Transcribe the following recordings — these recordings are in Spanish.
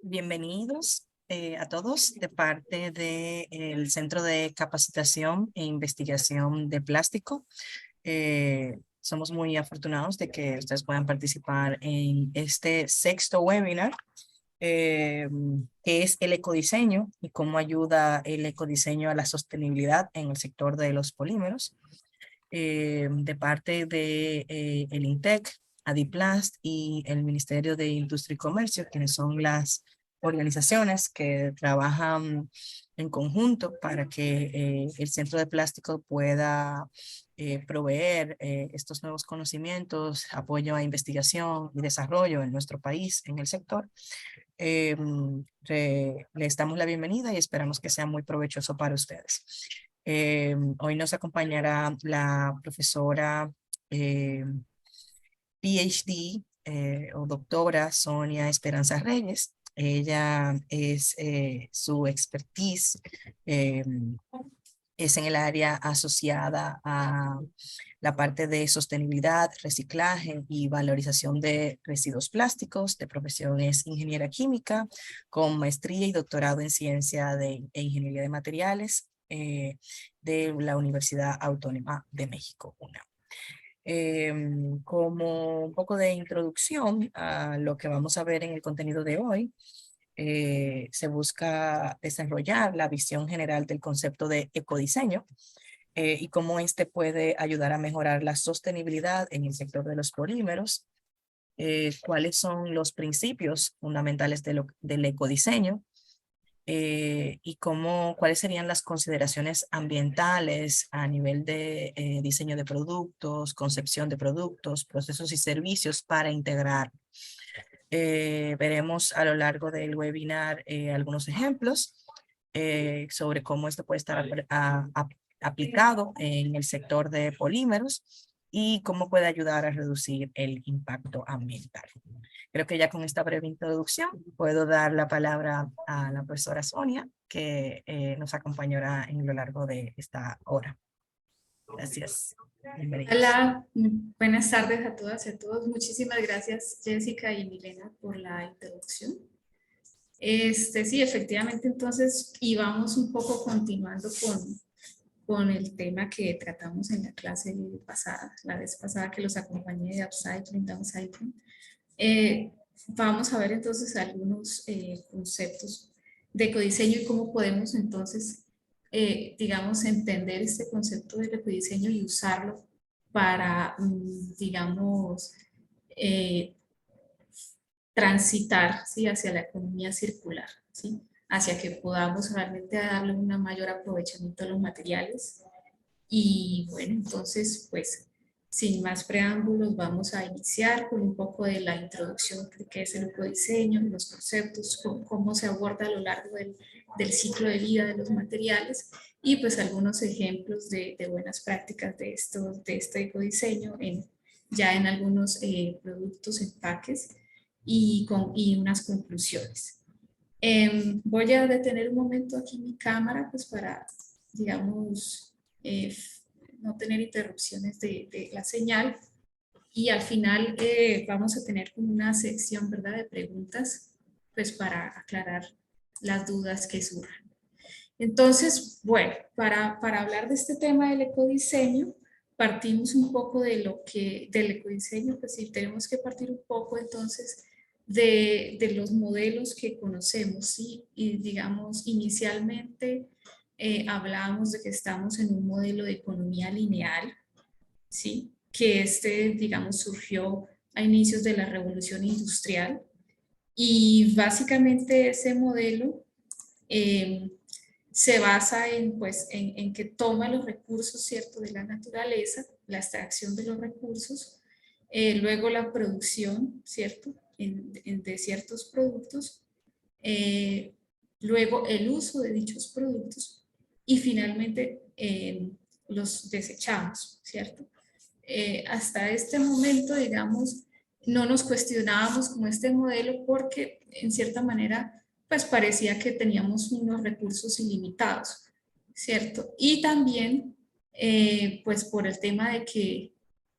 Bienvenidos a todos de parte del Centro de Capacitación e Investigación de Plástico. Somos muy afortunados de que ustedes puedan participar en este sexto webinar, eh, que es el ecodiseño y cómo ayuda el ecodiseño a la sostenibilidad en el sector de los polímeros, de parte de el INTEC, Adiplast y el Ministerio de Industria y Comercio, quienes son las organizaciones que trabajan en conjunto para que el Centro de Plástico pueda proveer estos nuevos conocimientos, apoyo a investigación y desarrollo en nuestro país, en el sector. Eh, Les damos la bienvenida y esperamos que sea muy provechoso para ustedes. Hoy nos acompañará la profesora eh, PhD o doctora Sonia Esperanza Reyes. Ella es su expertise eh, es en el área asociada a la parte de sostenibilidad, reciclaje y valorización de residuos plásticos. De profesión es ingeniera química con maestría y doctorado en ciencia e ingeniería de materiales de la Universidad Autónoma de México, UNAM. Como un poco de introducción a lo que vamos a ver en el contenido de hoy, se busca desarrollar la visión general del concepto de ecodiseño y cómo este puede ayudar a mejorar la sostenibilidad en el sector de los polímeros, cuáles son los principios fundamentales del ecodiseño, y cuáles serían las consideraciones ambientales a nivel de diseño de productos, concepción de productos, procesos y servicios para integrar. Veremos a lo largo del webinar algunos ejemplos sobre cómo esto puede estar aplicado en el sector de polímeros y cómo puede ayudar a reducir el impacto ambiental. Creo que ya con esta breve introducción puedo dar la palabra a la profesora Sonia, que nos acompañará en lo largo de esta hora. Gracias. Bienvenidos. Hola, buenas tardes a todas y a todos. Muchísimas gracias, Jessica y Milena, por la introducción. Sí, efectivamente, entonces, y vamos un poco continuando con el tema que tratamos en la clase pasada, la vez pasada que los acompañé de upcycling, downcycling. Vamos a ver entonces algunos conceptos de ecodiseño y cómo podemos entonces, digamos, entender este concepto del ecodiseño y usarlo para, digamos, transitar, ¿sí?, hacia la economía circular, ¿sí?, hacia que podamos realmente darle un mayor aprovechamiento a los materiales. Y bueno, entonces, pues, sin más preámbulos, vamos a iniciar con un poco de la introducción de qué es el ecodiseño, los conceptos, cómo se aborda a lo largo del ciclo de vida de los materiales y pues algunos ejemplos de buenas prácticas de este ecodiseño ya en algunos productos, empaques y unas conclusiones. Voy a detener un momento aquí mi cámara pues para, digamos, no tener interrupciones de la señal y al final vamos a tener como una sección, ¿verdad?, de preguntas pues para aclarar las dudas que surjan. Entonces, bueno, para hablar de este tema del ecodiseño, partimos un poco del ecodiseño, pues sí, tenemos que partir un poco entonces de los modelos que conocemos, ¿sí? Y digamos, inicialmente hablábamos de que estamos en un modelo de economía lineal, ¿sí?, que digamos, surgió a inicios de la revolución industrial y básicamente ese modelo se basa en que toma los recursos, ¿cierto?, de la naturaleza, la extracción de los recursos, luego la producción, ¿cierto?, de ciertos productos, luego el uso de dichos productos y finalmente los desechamos, ¿cierto? Hasta este momento, digamos, no nos cuestionábamos con este modelo porque en cierta manera pues parecía que teníamos unos recursos ilimitados, ¿cierto? Y también pues por el tema de que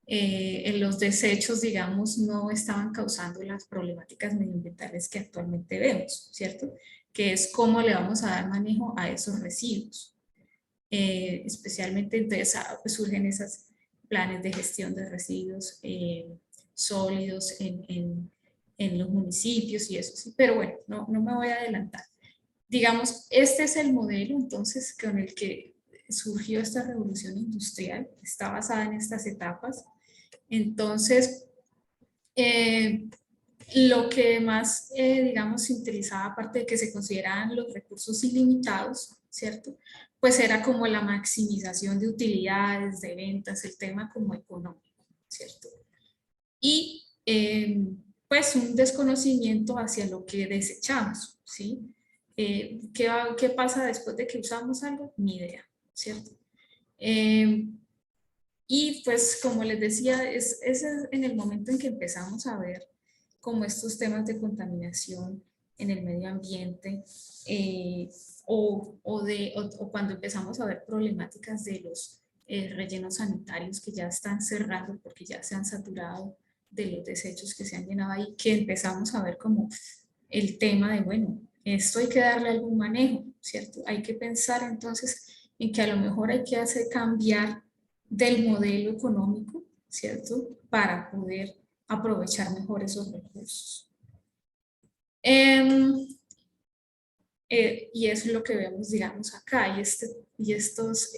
los desechos, digamos, no estaban causando las problemáticas medioambientales que actualmente vemos, ¿cierto? Que es cómo le vamos a dar manejo a esos residuos. Especialmente entonces pues, surgen esos planes de gestión de residuos sólidos en los municipios y eso sí, pero bueno, no me voy a adelantar. Digamos, este es el modelo entonces con el que surgió esta revolución industrial, está basada en estas etapas. Entonces, lo que más, digamos, interesaba, aparte de que se consideraban los recursos ilimitados, ¿cierto? Pues era como la maximización de utilidades, de ventas, el tema como económico, ¿cierto? Y pues un desconocimiento hacia lo que desechamos, ¿sí? ¿Qué pasa después de que usamos algo? Ni idea, ¿cierto? Y pues como les decía, es en el momento en que empezamos a ver como estos temas de contaminación en el medio ambiente o cuando empezamos a ver problemáticas de los rellenos sanitarios que ya están cerrando porque ya se han saturado de los desechos que se han llenado ahí, que empezamos a ver como el tema de, bueno, esto hay que darle algún manejo, ¿cierto? Hay que pensar entonces en que a lo mejor hay que hacer cambiar del modelo económico, ¿cierto? Para poder aprovechar mejor esos recursos. Y eso es lo que vemos, digamos, acá, y estos,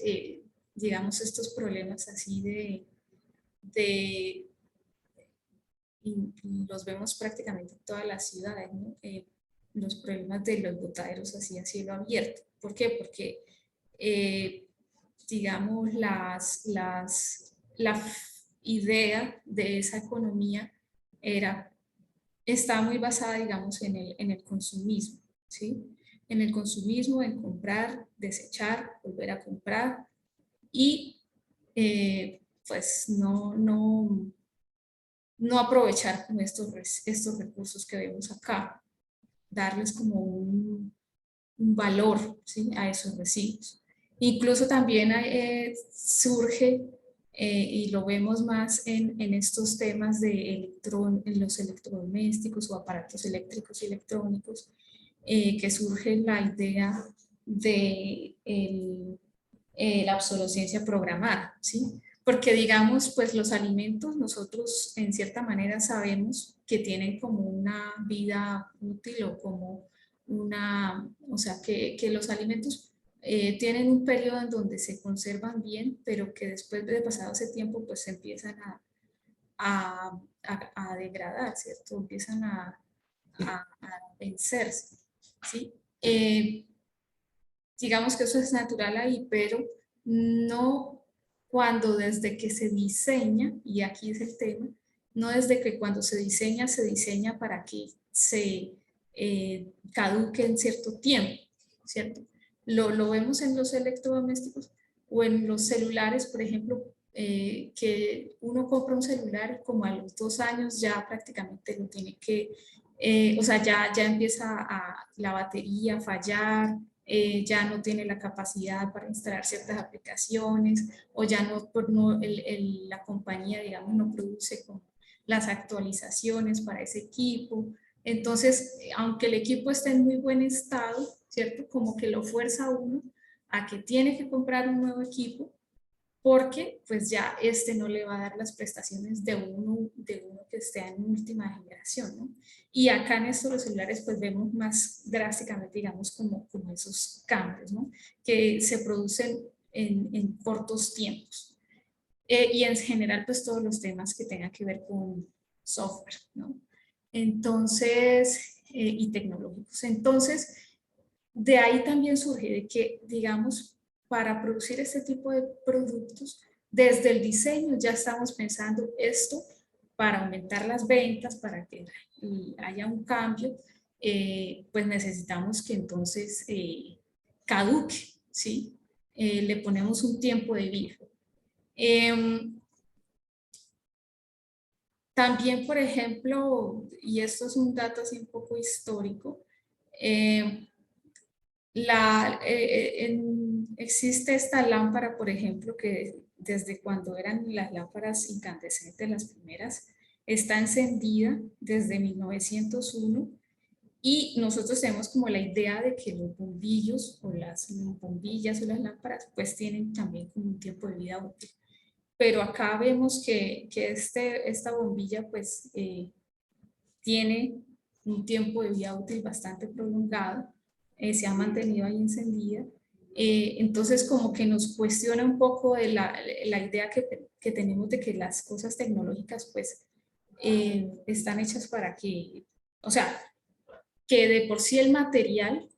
digamos, estos problemas así y los vemos prácticamente en todas las ciudades, ¿no? Los problemas de los botaderos así a cielo abierto. ¿Por qué? Porque digamos, la idea de esa economía está muy basada, digamos, en el consumismo, ¿sí? En el consumismo, en comprar, desechar, volver a comprar y pues no aprovechar como estos recursos que vemos acá, darles como un valor, ¿sí? A esos residuos. Incluso también surge, y lo vemos más en estos temas de en los electrodomésticos o aparatos eléctricos y electrónicos, que surge la idea de la obsolescencia programada, ¿sí? Porque digamos, pues los alimentos nosotros en cierta manera sabemos que tienen como una vida útil o como o sea, que los alimentos tienen un periodo en donde se conservan bien, pero que después de pasado ese tiempo pues se empiezan a degradar, ¿cierto? Empiezan a vencerse, ¿sí? Digamos que eso es natural ahí, pero no cuando desde que se diseña, y aquí es el tema, no desde que cuando se diseña para que se caduque en cierto tiempo, ¿cierto? Lo vemos en los electrodomésticos o en los celulares, por ejemplo, que uno compra un celular y como a los 2 años ya prácticamente lo tiene que, o sea, ya empieza la batería a fallar, ya no tiene la capacidad para instalar ciertas aplicaciones o ya la compañía, digamos, no produce como las actualizaciones para ese equipo. Entonces, aunque el equipo esté en muy buen estado, ¿cierto? Como que lo fuerza a uno a que tiene que comprar un nuevo equipo porque pues ya no le va a dar las prestaciones de uno que esté en última generación, ¿no? Y acá en estos los celulares pues vemos más drásticamente, digamos, como esos cambios, ¿no? Que se producen en cortos tiempos. Y en general pues todos los temas que tengan que ver con software, ¿no? Entonces, y tecnológicos. Entonces, de ahí también surge de que, digamos, para producir este tipo de productos, desde el diseño ya estamos pensando esto para aumentar las ventas, para que haya un cambio, pues necesitamos que entonces caduque, ¿sí? Le ponemos un tiempo de vida. También, por ejemplo, y esto es un dato así un poco histórico, existe esta lámpara, por ejemplo, que desde cuando eran las lámparas incandescentes, las primeras, está encendida desde 1901 y nosotros tenemos como la idea de que los bombillos o las bombillas o las lámparas pues tienen también como un tiempo de vida útil. Pero acá vemos que esta bombilla pues tiene un tiempo de vida útil bastante prolongado, se ha mantenido ahí encendida. Entonces como que nos cuestiona un poco de la idea que tenemos de que las cosas tecnológicas pues están hechas para que, o sea, que de por sí el material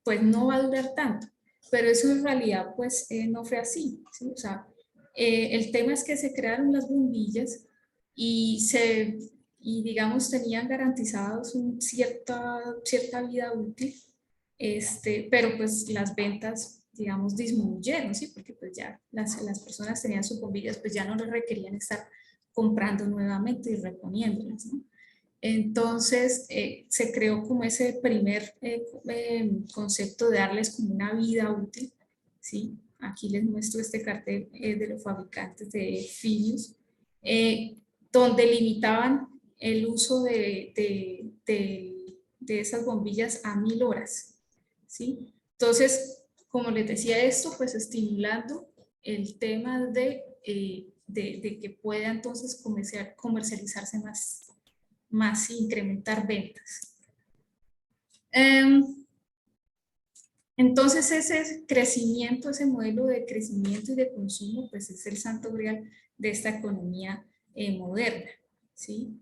pues no va a durar tanto, pero eso en realidad pues no fue así, ¿sí? O sea, el tema es que se crearon las bombillas y digamos tenían garantizados cierta vida útil, pero pues las ventas digamos disminuyeron, ¿sí? Porque pues ya las personas tenían sus bombillas, pues ya no les requerían estar comprando nuevamente y reponiéndolas, ¿no? Entonces se creó como ese primer concepto de darles como una vida útil, ¿sí? Aquí les muestro este cartel de los fabricantes de Philips, eh, donde limitaban el uso de esas bombillas a 1000 horas, ¿sí? Entonces, como les decía esto, pues estimulando el tema de que pueda entonces comercializarse más incrementar ventas. Entonces ese crecimiento, ese modelo de crecimiento y de consumo, pues es el santo grial de esta economía moderna, ¿sí?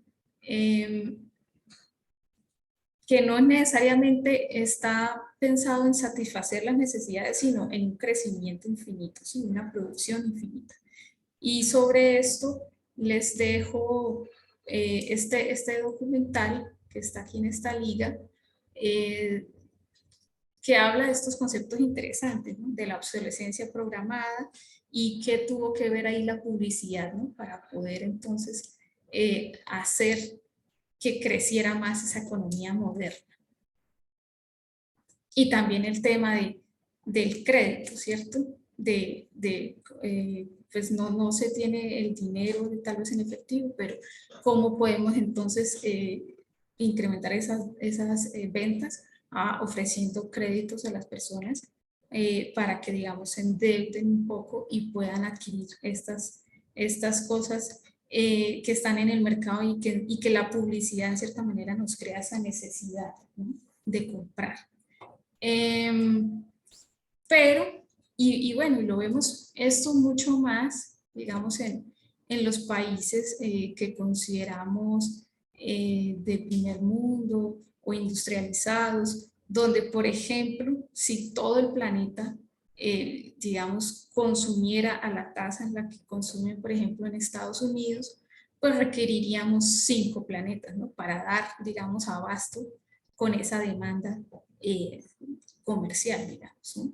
Que no necesariamente está pensado en satisfacer las necesidades, sino en un crecimiento infinito, ¿sí? Una producción infinita. Y sobre esto les dejo este documental que está aquí en esta liga, que habla de estos conceptos interesantes, ¿no? De la obsolescencia programada y qué tuvo que ver ahí la publicidad, ¿no? Para poder entonces hacer que creciera más esa economía moderna. Y también el tema del crédito, ¿cierto? Pues no se tiene el dinero tal vez en efectivo, pero ¿cómo podemos entonces incrementar esas ventas ofreciendo créditos a las personas para que, digamos, se endeuden un poco y puedan adquirir estas cosas que están en el mercado y que la publicidad en cierta manera nos crea esa necesidad, ¿no? De comprar. Pero, bueno, y lo vemos esto mucho más, digamos, en los países que consideramos de primer mundo o industrializados, donde, por ejemplo, si todo el planeta, digamos, consumiera a la tasa en la que consumen, por ejemplo, en Estados Unidos, pues requeriríamos 5 planetas, ¿no? Para dar, digamos, abasto con esa demanda comercial, digamos, ¿no?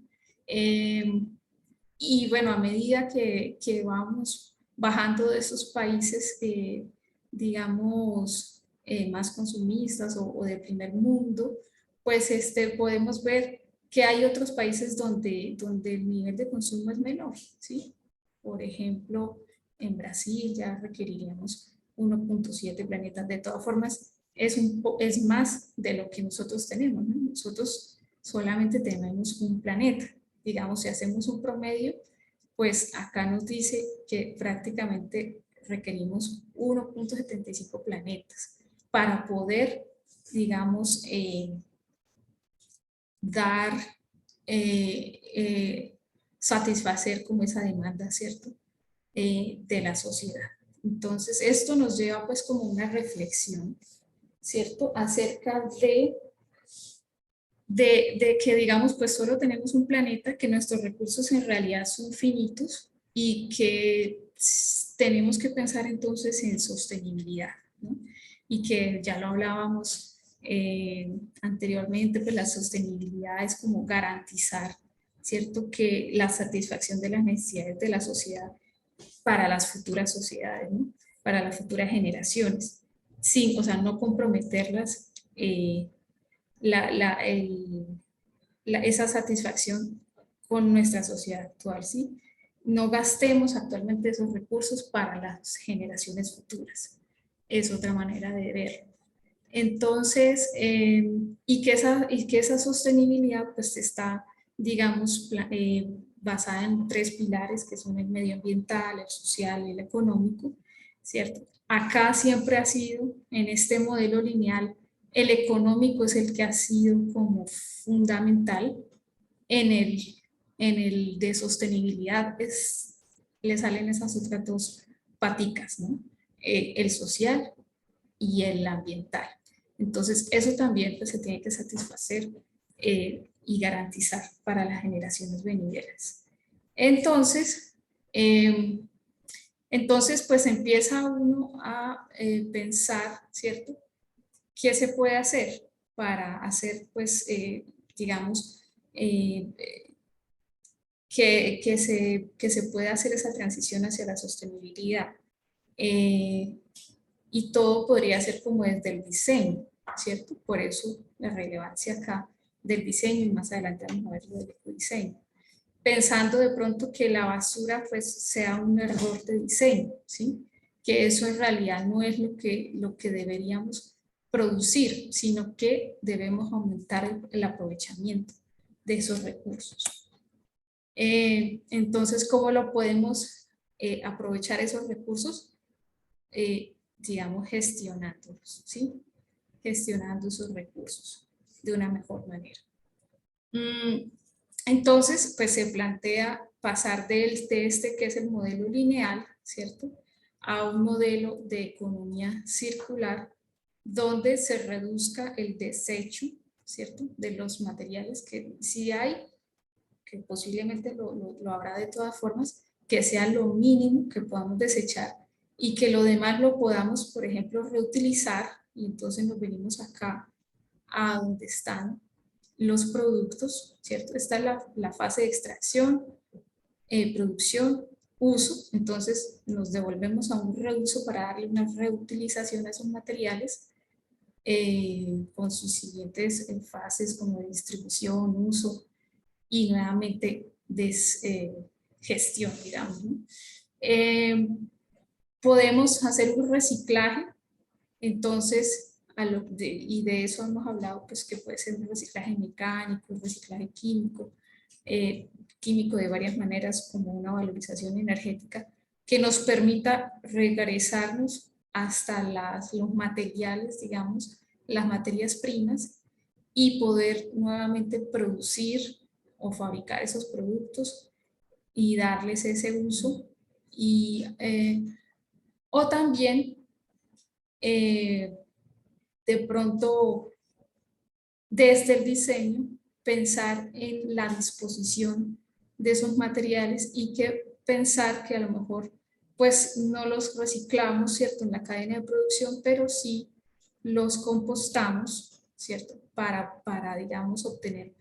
Y bueno, a medida que vamos bajando de esos países, digamos, más consumistas o de primer mundo, pues podemos ver que hay otros países donde el nivel de consumo es menor, ¿sí? Por ejemplo, en Brasil ya requeriríamos 1.7 planetas. De todas formas, es más de lo que nosotros tenemos, ¿no? Nosotros solamente tenemos un planeta. Digamos, si hacemos un promedio, pues acá nos dice que prácticamente requerimos 1.75 planetas para poder, digamos, dar, satisfacer como esa demanda, ¿cierto? De la sociedad. Entonces, esto nos lleva pues como una reflexión, ¿cierto? Acerca de que, digamos, pues solo tenemos un planeta, que nuestros recursos en realidad son finitos y que tenemos que pensar entonces en sostenibilidad, ¿no? Y que ya lo hablábamos anteriormente, pues la sostenibilidad es como garantizar, ¿cierto? Que la satisfacción de las necesidades de la sociedad para las futuras sociedades, ¿no? Para las futuras generaciones, sin, o sea, no comprometerlas esa satisfacción con nuestra sociedad actual, ¿sí? No gastemos actualmente esos recursos para las generaciones futuras. Es otra manera de verlo. Entonces, y que esa sostenibilidad pues está, digamos, basada en 3 pilares que son el medioambiental, el social y el económico, ¿cierto? Acá siempre ha sido, en este modelo lineal, el económico es el que ha sido como fundamental. En el de sostenibilidad le salen esas otras 2 paticas, ¿no? El social y el ambiental. Entonces, eso también pues, se tiene que satisfacer y garantizar para las generaciones venideras. Entonces, pues empieza uno a pensar, ¿cierto? ¿Qué se puede hacer para hacer, pues, digamos, que se pueda hacer esa transición hacia la sostenibilidad? Y todo podría ser como desde el diseño, ¿cierto? Por eso la relevancia acá del diseño y más adelante vamos a ver lo del ecodiseño. Pensando de pronto que la basura pues sea un error de diseño, ¿sí? Que eso en realidad no es lo que deberíamos producir, sino que debemos aumentar el aprovechamiento de esos recursos. Entonces, ¿cómo lo podemos aprovechar esos recursos? Digamos, gestionándolos, ¿sí? Gestionando esos recursos de una mejor manera. Entonces, pues se plantea pasar de este que es el modelo lineal, ¿cierto? A un modelo de economía circular donde se reduzca el desecho, ¿cierto? De los materiales que sí hay, que posiblemente lo habrá de todas formas, que sea lo mínimo que podamos desechar y que lo demás lo podamos, por ejemplo, reutilizar, y entonces nos venimos acá a donde están los productos, ¿cierto? Está la fase de extracción, producción, uso, entonces nos devolvemos a un reuso para darle una reutilización a esos materiales con sus siguientes fases como de distribución, uso y nuevamente gestión, digamos, ¿no? Podemos hacer un reciclaje, entonces, y de eso hemos hablado, pues que puede ser un reciclaje mecánico, un reciclaje químico, químico de varias maneras, como una valorización energética, que nos permita regresarnos hasta los materiales, digamos, las materias primas, y poder nuevamente producir o fabricar esos productos y darles ese uso. O también de pronto desde el diseño pensar en la disposición de esos materiales y que pensar que a lo mejor pues no los reciclamos, ¿cierto? En la cadena de producción, pero sí los compostamos, ¿cierto? Para digamos, obtener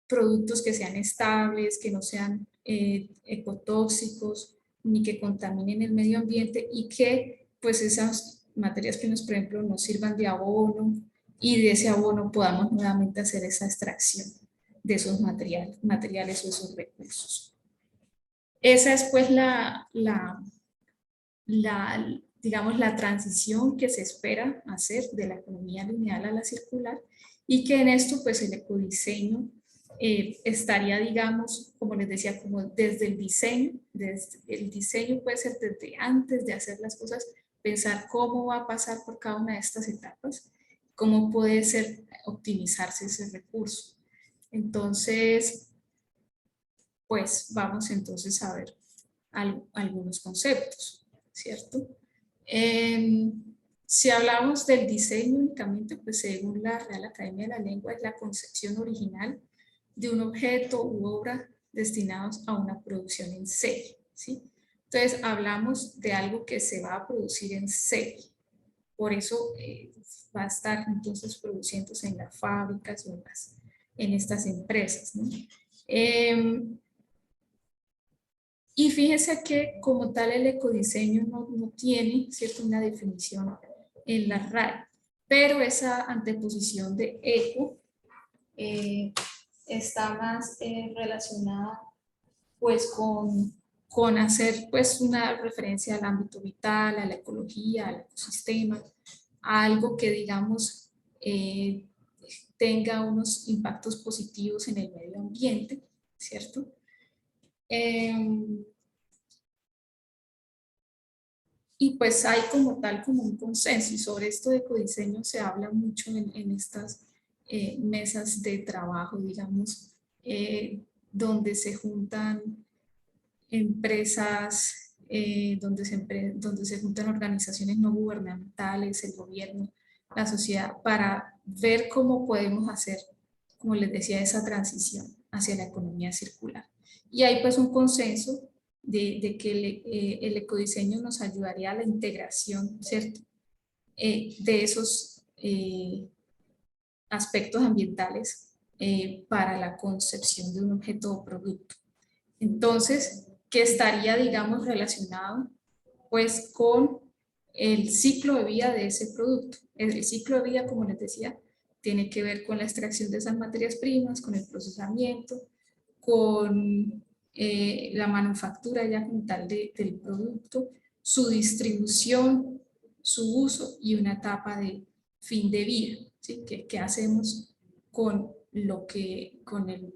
productos que sean estables, que no sean ecotóxicos, ni que contaminen el medio ambiente y que pues esas materias primas, por ejemplo, nos sirvan de abono y de ese abono podamos nuevamente hacer esa extracción de esos materiales o esos recursos. Esa es pues digamos, la transición que se espera hacer de la economía lineal a la circular y que en esto pues el ecodiseño estaría, digamos, como les decía, como desde el diseño puede ser desde antes de hacer las cosas, pensar cómo va a pasar por cada una de estas etapas, cómo puede ser optimizarse ese recurso. Entonces, pues vamos entonces a ver algunos conceptos, ¿cierto? Si hablamos del diseño únicamente, pues según la Real Academia de la Lengua, es la concepción original de un objeto u obra destinados a una producción en serie, ¿sí? Entonces hablamos de algo que se va a producir en serie, por eso va a estar entonces produciéndose en las fábricas o en estas empresas, ¿no? Y fíjese que como tal el ecodiseño no tiene, ¿cierto?, una definición en la RAE, pero esa anteposición de eco está más relacionada pues con hacer pues una referencia al ámbito vital, a la ecología, al ecosistema, a algo que digamos tenga unos impactos positivos en el medio ambiente, ¿cierto? Y pues hay como tal como un consenso, y sobre esto de ecodiseño se habla mucho en estas mesas de trabajo, digamos, donde se juntan empresas, donde se juntan organizaciones no gubernamentales, el gobierno, la sociedad, para ver cómo podemos hacer, como les decía, esa transición hacia la economía circular. Y hay pues un consenso de que el ecodiseño nos ayudaría a la integración, ¿cierto? De esos aspectos ambientales para la concepción de un objeto o producto. Entonces, que estaría, digamos, relacionado pues con el ciclo de vida de ese producto. El ciclo de vida, como les decía, tiene que ver con la extracción de esas materias primas, con el procesamiento, con la manufactura ya como tal del producto, su distribución, su uso y una etapa de fin de vida, ¿sí? ¿Qué hacemos con con el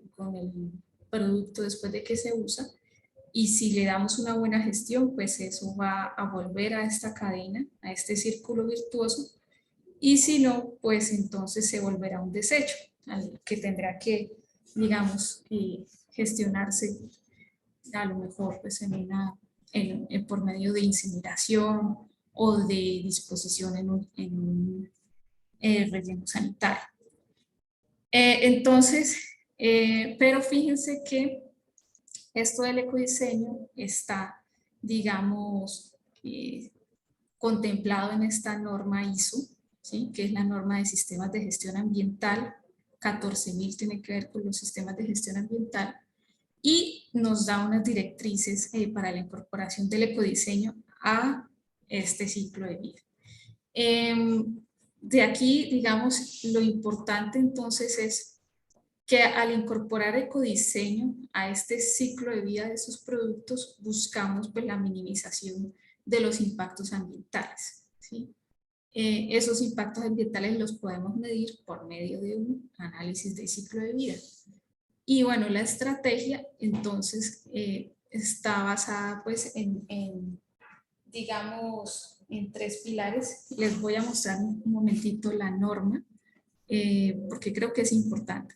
producto después de que se usa? Y si le damos una buena gestión, pues eso va a volver a esta cadena, a este círculo virtuoso. Y si no, pues entonces se volverá un desecho, al que tendrá que, digamos, gestionarse a lo mejor pues por medio de incineración o de disposición en un relleno sanitario. Entonces, pero fíjense que esto del ecodiseño está, digamos, contemplado en esta norma ISO, ¿sí? Que es la norma de sistemas de gestión ambiental. 14.000 tiene que ver con los sistemas de gestión ambiental y nos da unas directrices para la incorporación del ecodiseño a este ciclo de vida. De aquí, digamos, lo importante entonces es que al incorporar ecodiseño a este ciclo de vida de esos productos, buscamos pues, la minimización de los impactos ambientales, ¿sí? Esos impactos ambientales los podemos medir por medio de un análisis de ciclo de vida. Y bueno, la estrategia entonces está basada pues digamos, en 3 pilares. Les voy a mostrar un momentito la norma, porque creo que es importante.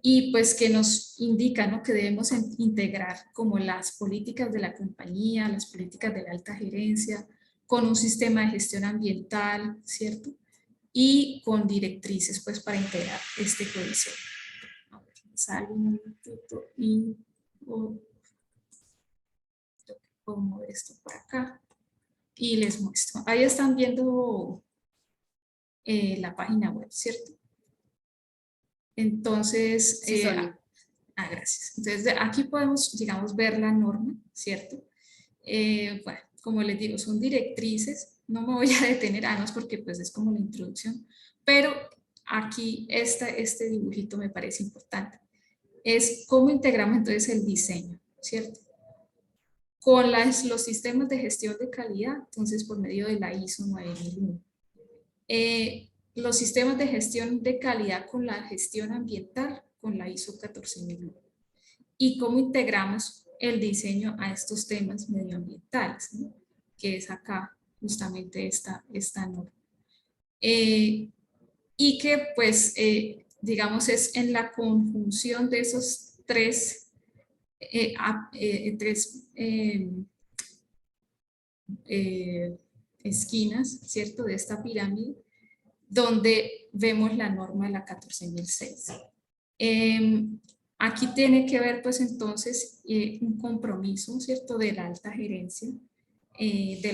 Y pues que nos indica, ¿no?, que debemos integrar como las políticas de la compañía, las políticas de la alta gerencia, con un sistema de gestión ambiental, ¿cierto? Y con directrices pues para integrar este códice. Salgo un momentito y puedo mover esto por acá y les muestro. Ahí están viendo la página web, ¿cierto? Entonces, Sí, Sonia. gracias. Entonces, aquí podemos, digamos, ver la norma, ¿cierto? Bueno, como les digo, son directrices, no me voy a detener, además porque pues es como la introducción, pero aquí este dibujito me parece importante. Es cómo integramos entonces el diseño, ¿cierto? Con los sistemas de gestión de calidad, entonces por medio de la ISO 9001. Los sistemas de gestión de calidad con la gestión ambiental, con la ISO 14001. Y cómo integramos el diseño a estos temas medioambientales, ¿no?, que es acá justamente esta norma. Y que pues, digamos, es en la conjunción de esos tres esquinas, ¿cierto?, de esta pirámide, donde vemos la norma de la 14.006. Aquí tiene que ver, pues entonces, un compromiso, ¿cierto?, de la alta gerencia de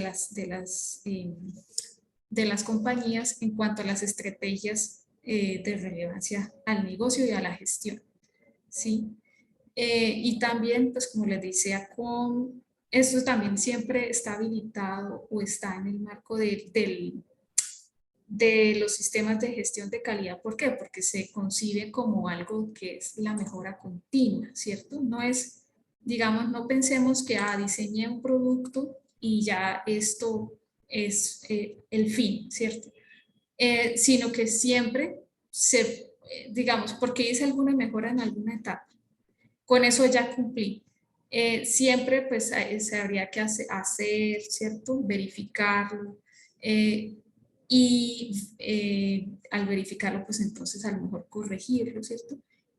las compañías en cuanto a las estrategias de relevancia al negocio y a la gestión, ¿sí? Y también, pues como les decía, esto también siempre está habilitado o está en el marco del de los sistemas de gestión de calidad. ¿Por qué? Porque se concibe como algo que es la mejora continua, ¿cierto? No es, digamos, no pensemos que diseñé un producto y ya esto es el fin, ¿cierto? Sino que siempre digamos, porque hice alguna mejora en alguna etapa, con eso ya cumplí. Siempre pues se habría que hacer, ¿cierto? Verificarlo. Al verificarlo, pues entonces a lo mejor corregirlo, ¿cierto?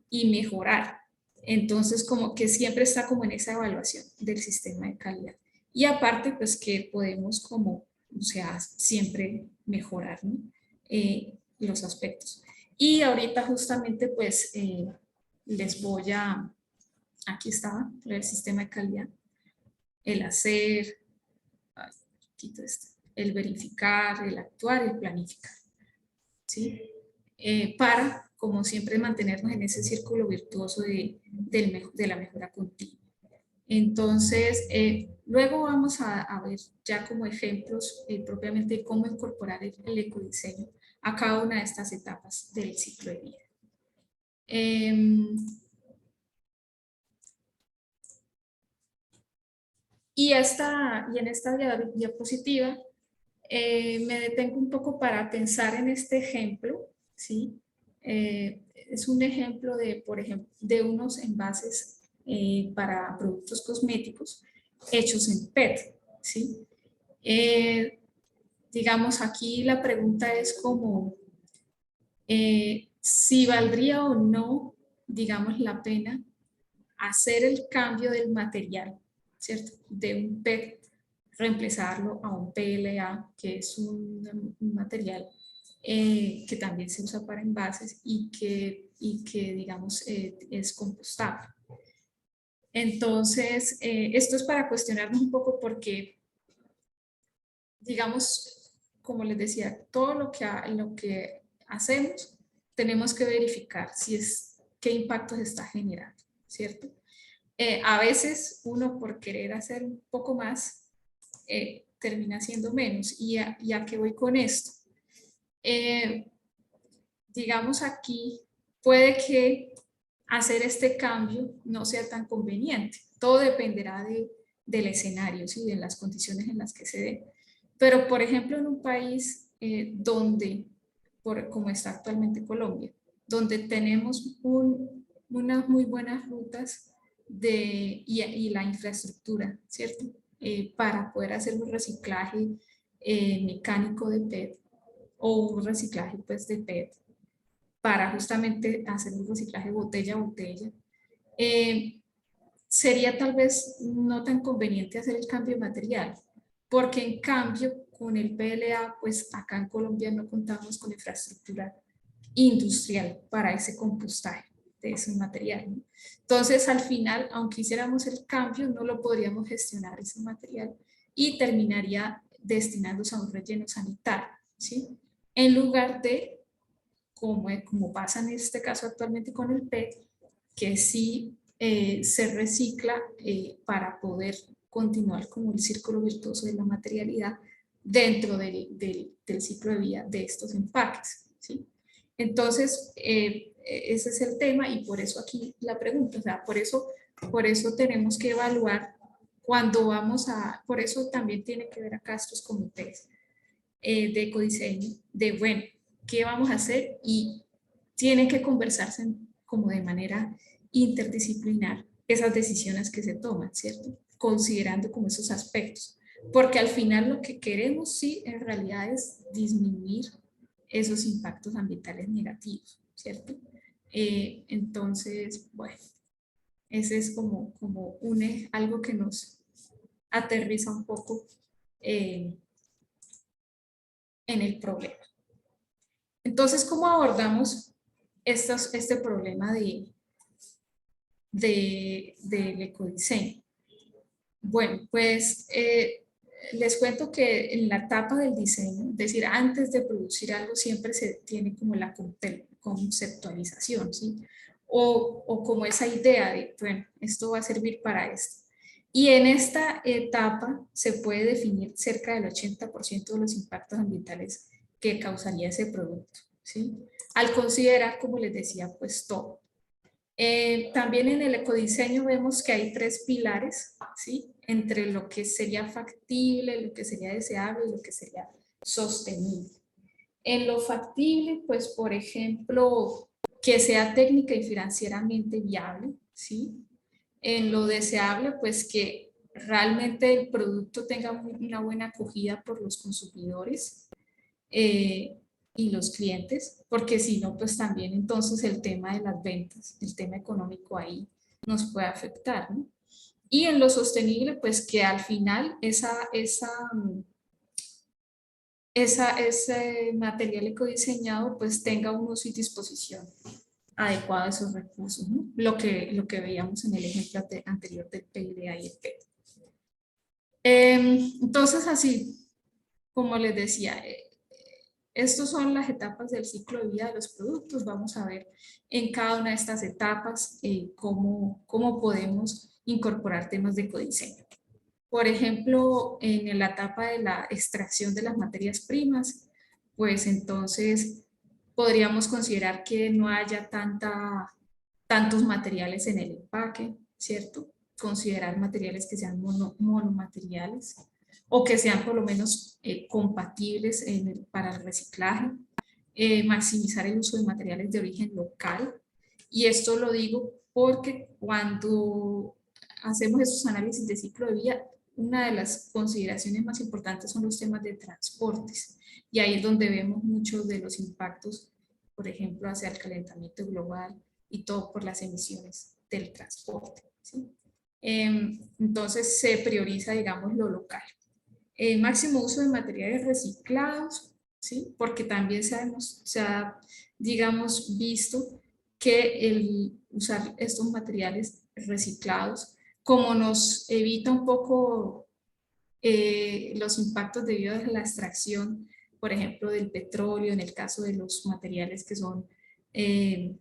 Y mejorar. Entonces, como que siempre está como en esa evaluación del sistema de calidad. Y aparte, pues que podemos como, o sea, siempre mejorar, ¿no? Los aspectos. Y ahorita justamente, pues, les voy a, aquí estaba, el sistema de calidad, el hacer, ay, quito esto, el verificar, el actuar, el planificar. ¿Sí? Para, como siempre, mantenernos en ese círculo virtuoso de la mejora continua. Entonces, luego vamos a ver ya como ejemplos propiamente cómo incorporar el ecodiseño a cada una de estas etapas del ciclo de vida. Y en esta diapositiva me detengo un poco para pensar en este ejemplo, ¿sí? Es un ejemplo de, por ejemplo, de unos envases para productos cosméticos hechos en PET, ¿sí? Digamos, aquí la pregunta es como si valdría o no, digamos, la pena hacer el cambio del material, ¿cierto? De un PET, reemplazarlo a un PLA, que es un material que también se usa para envases y que digamos, es compostable. Entonces, esto es para cuestionarnos un poco porque, digamos, como les decía, todo lo que hacemos, tenemos que verificar qué impactos está generando, ¿cierto? A veces uno por querer hacer un poco más termina haciendo menos. ¿Y a qué voy con esto? Digamos aquí puede que hacer este cambio no sea tan conveniente. Todo dependerá del escenario, ¿sí? De las condiciones en las que se dé. Pero, por ejemplo, en un país donde, como está actualmente Colombia, donde tenemos unas muy buenas rutas y la infraestructura, ¿cierto? Para poder hacer un reciclaje mecánico de PET o un reciclaje pues, de PET para justamente hacer un reciclaje botella a botella. Sería tal vez no tan conveniente hacer el cambio de material, porque en cambio con el PLA, pues acá en Colombia no contamos con infraestructura industrial para ese compostaje de ese material, ¿no? Entonces, al final, aunque hiciéramos el cambio, no lo podríamos gestionar ese material y terminaría destinándose a un relleno sanitario, ¿sí? En lugar de, como pasa en este caso actualmente con el PET, que sí se recicla para poder continuar como el círculo virtuoso de la materialidad dentro del ciclo de vida de estos empaques, ¿sí? Entonces, ese es el tema y por eso aquí la pregunta, o sea, por eso tenemos que evaluar cuando por eso también tiene que ver acá estos comités de ecodiseño, de bueno, ¿qué vamos a hacer? Y tiene que conversarse como de manera interdisciplinar esas decisiones que se toman, ¿cierto? Considerando como esos aspectos. Porque al final lo que queremos, sí, en realidad es disminuir esos impactos ambientales negativos, ¿cierto? Entonces, bueno, ese es como algo que nos aterriza un poco en el problema. Entonces, ¿cómo abordamos este problema del ecodiseño? Bueno, pues les cuento que en la etapa del diseño, es decir, antes de producir algo, siempre se tiene como la conceptualización, ¿sí? O como esa idea de, bueno, esto va a servir para esto. Y en esta etapa se puede definir cerca del 80% de los impactos ambientales que causaría ese producto, ¿sí? Al considerar, como les decía, pues todo. También en el ecodiseño vemos que hay 3 pilares, ¿sí? Entre lo que sería factible, lo que sería deseable y lo que sería sostenible. En lo factible, pues, por ejemplo, que sea técnica y financieramente viable, ¿sí? En lo deseable, pues, que realmente el producto tenga una buena acogida por los consumidores, y los clientes, porque si no, pues también entonces el tema de las ventas, el tema económico ahí nos puede afectar, ¿no? Y en lo sostenible, pues que al final ese material ecodiseñado pues tenga un uso y disposición adecuada a esos recursos, ¿no? Lo que veíamos en el ejemplo anterior del PIDA y el PET. Entonces, así como les decía, estas son las etapas del ciclo de vida de los productos. Vamos a ver en cada una de estas etapas cómo podemos incorporar temas de ecodiseño. Por ejemplo, en la etapa de la extracción de las materias primas, pues entonces podríamos considerar que no haya tantos materiales en el empaque, ¿cierto? Considerar materiales que sean monomateriales o que sean por lo menos compatibles para el reciclaje, maximizar el uso de materiales de origen local. Y esto lo digo porque cuando hacemos esos análisis de ciclo de vida, una de las consideraciones más importantes son los temas de transportes. Y ahí es donde vemos muchos de los impactos, por ejemplo, hacia el calentamiento global y todo por las emisiones del transporte, ¿sí? Entonces se prioriza, digamos, lo local. Máximo uso de materiales reciclados, ¿sí? Porque también se ha, digamos, visto que el usar estos materiales reciclados, como nos evita un poco los impactos debido a la extracción, por ejemplo, del petróleo, en el caso de los materiales que son, eh,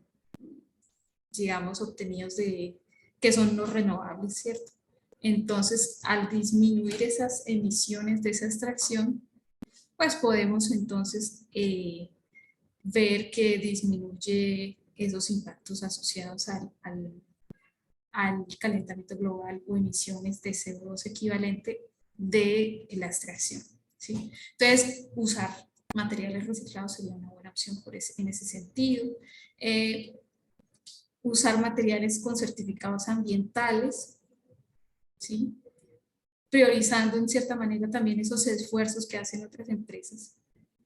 digamos, obtenidos que son no renovables, ¿cierto? Entonces, al disminuir esas emisiones de esa extracción, pues podemos entonces ver que disminuye esos impactos asociados al calentamiento global o emisiones de CO2 equivalente de la extracción, ¿sí? Entonces, usar materiales reciclados sería una buena opción en ese sentido. Usar materiales con certificados ambientales, ¿sí? Priorizando en cierta manera también esos esfuerzos que hacen otras empresas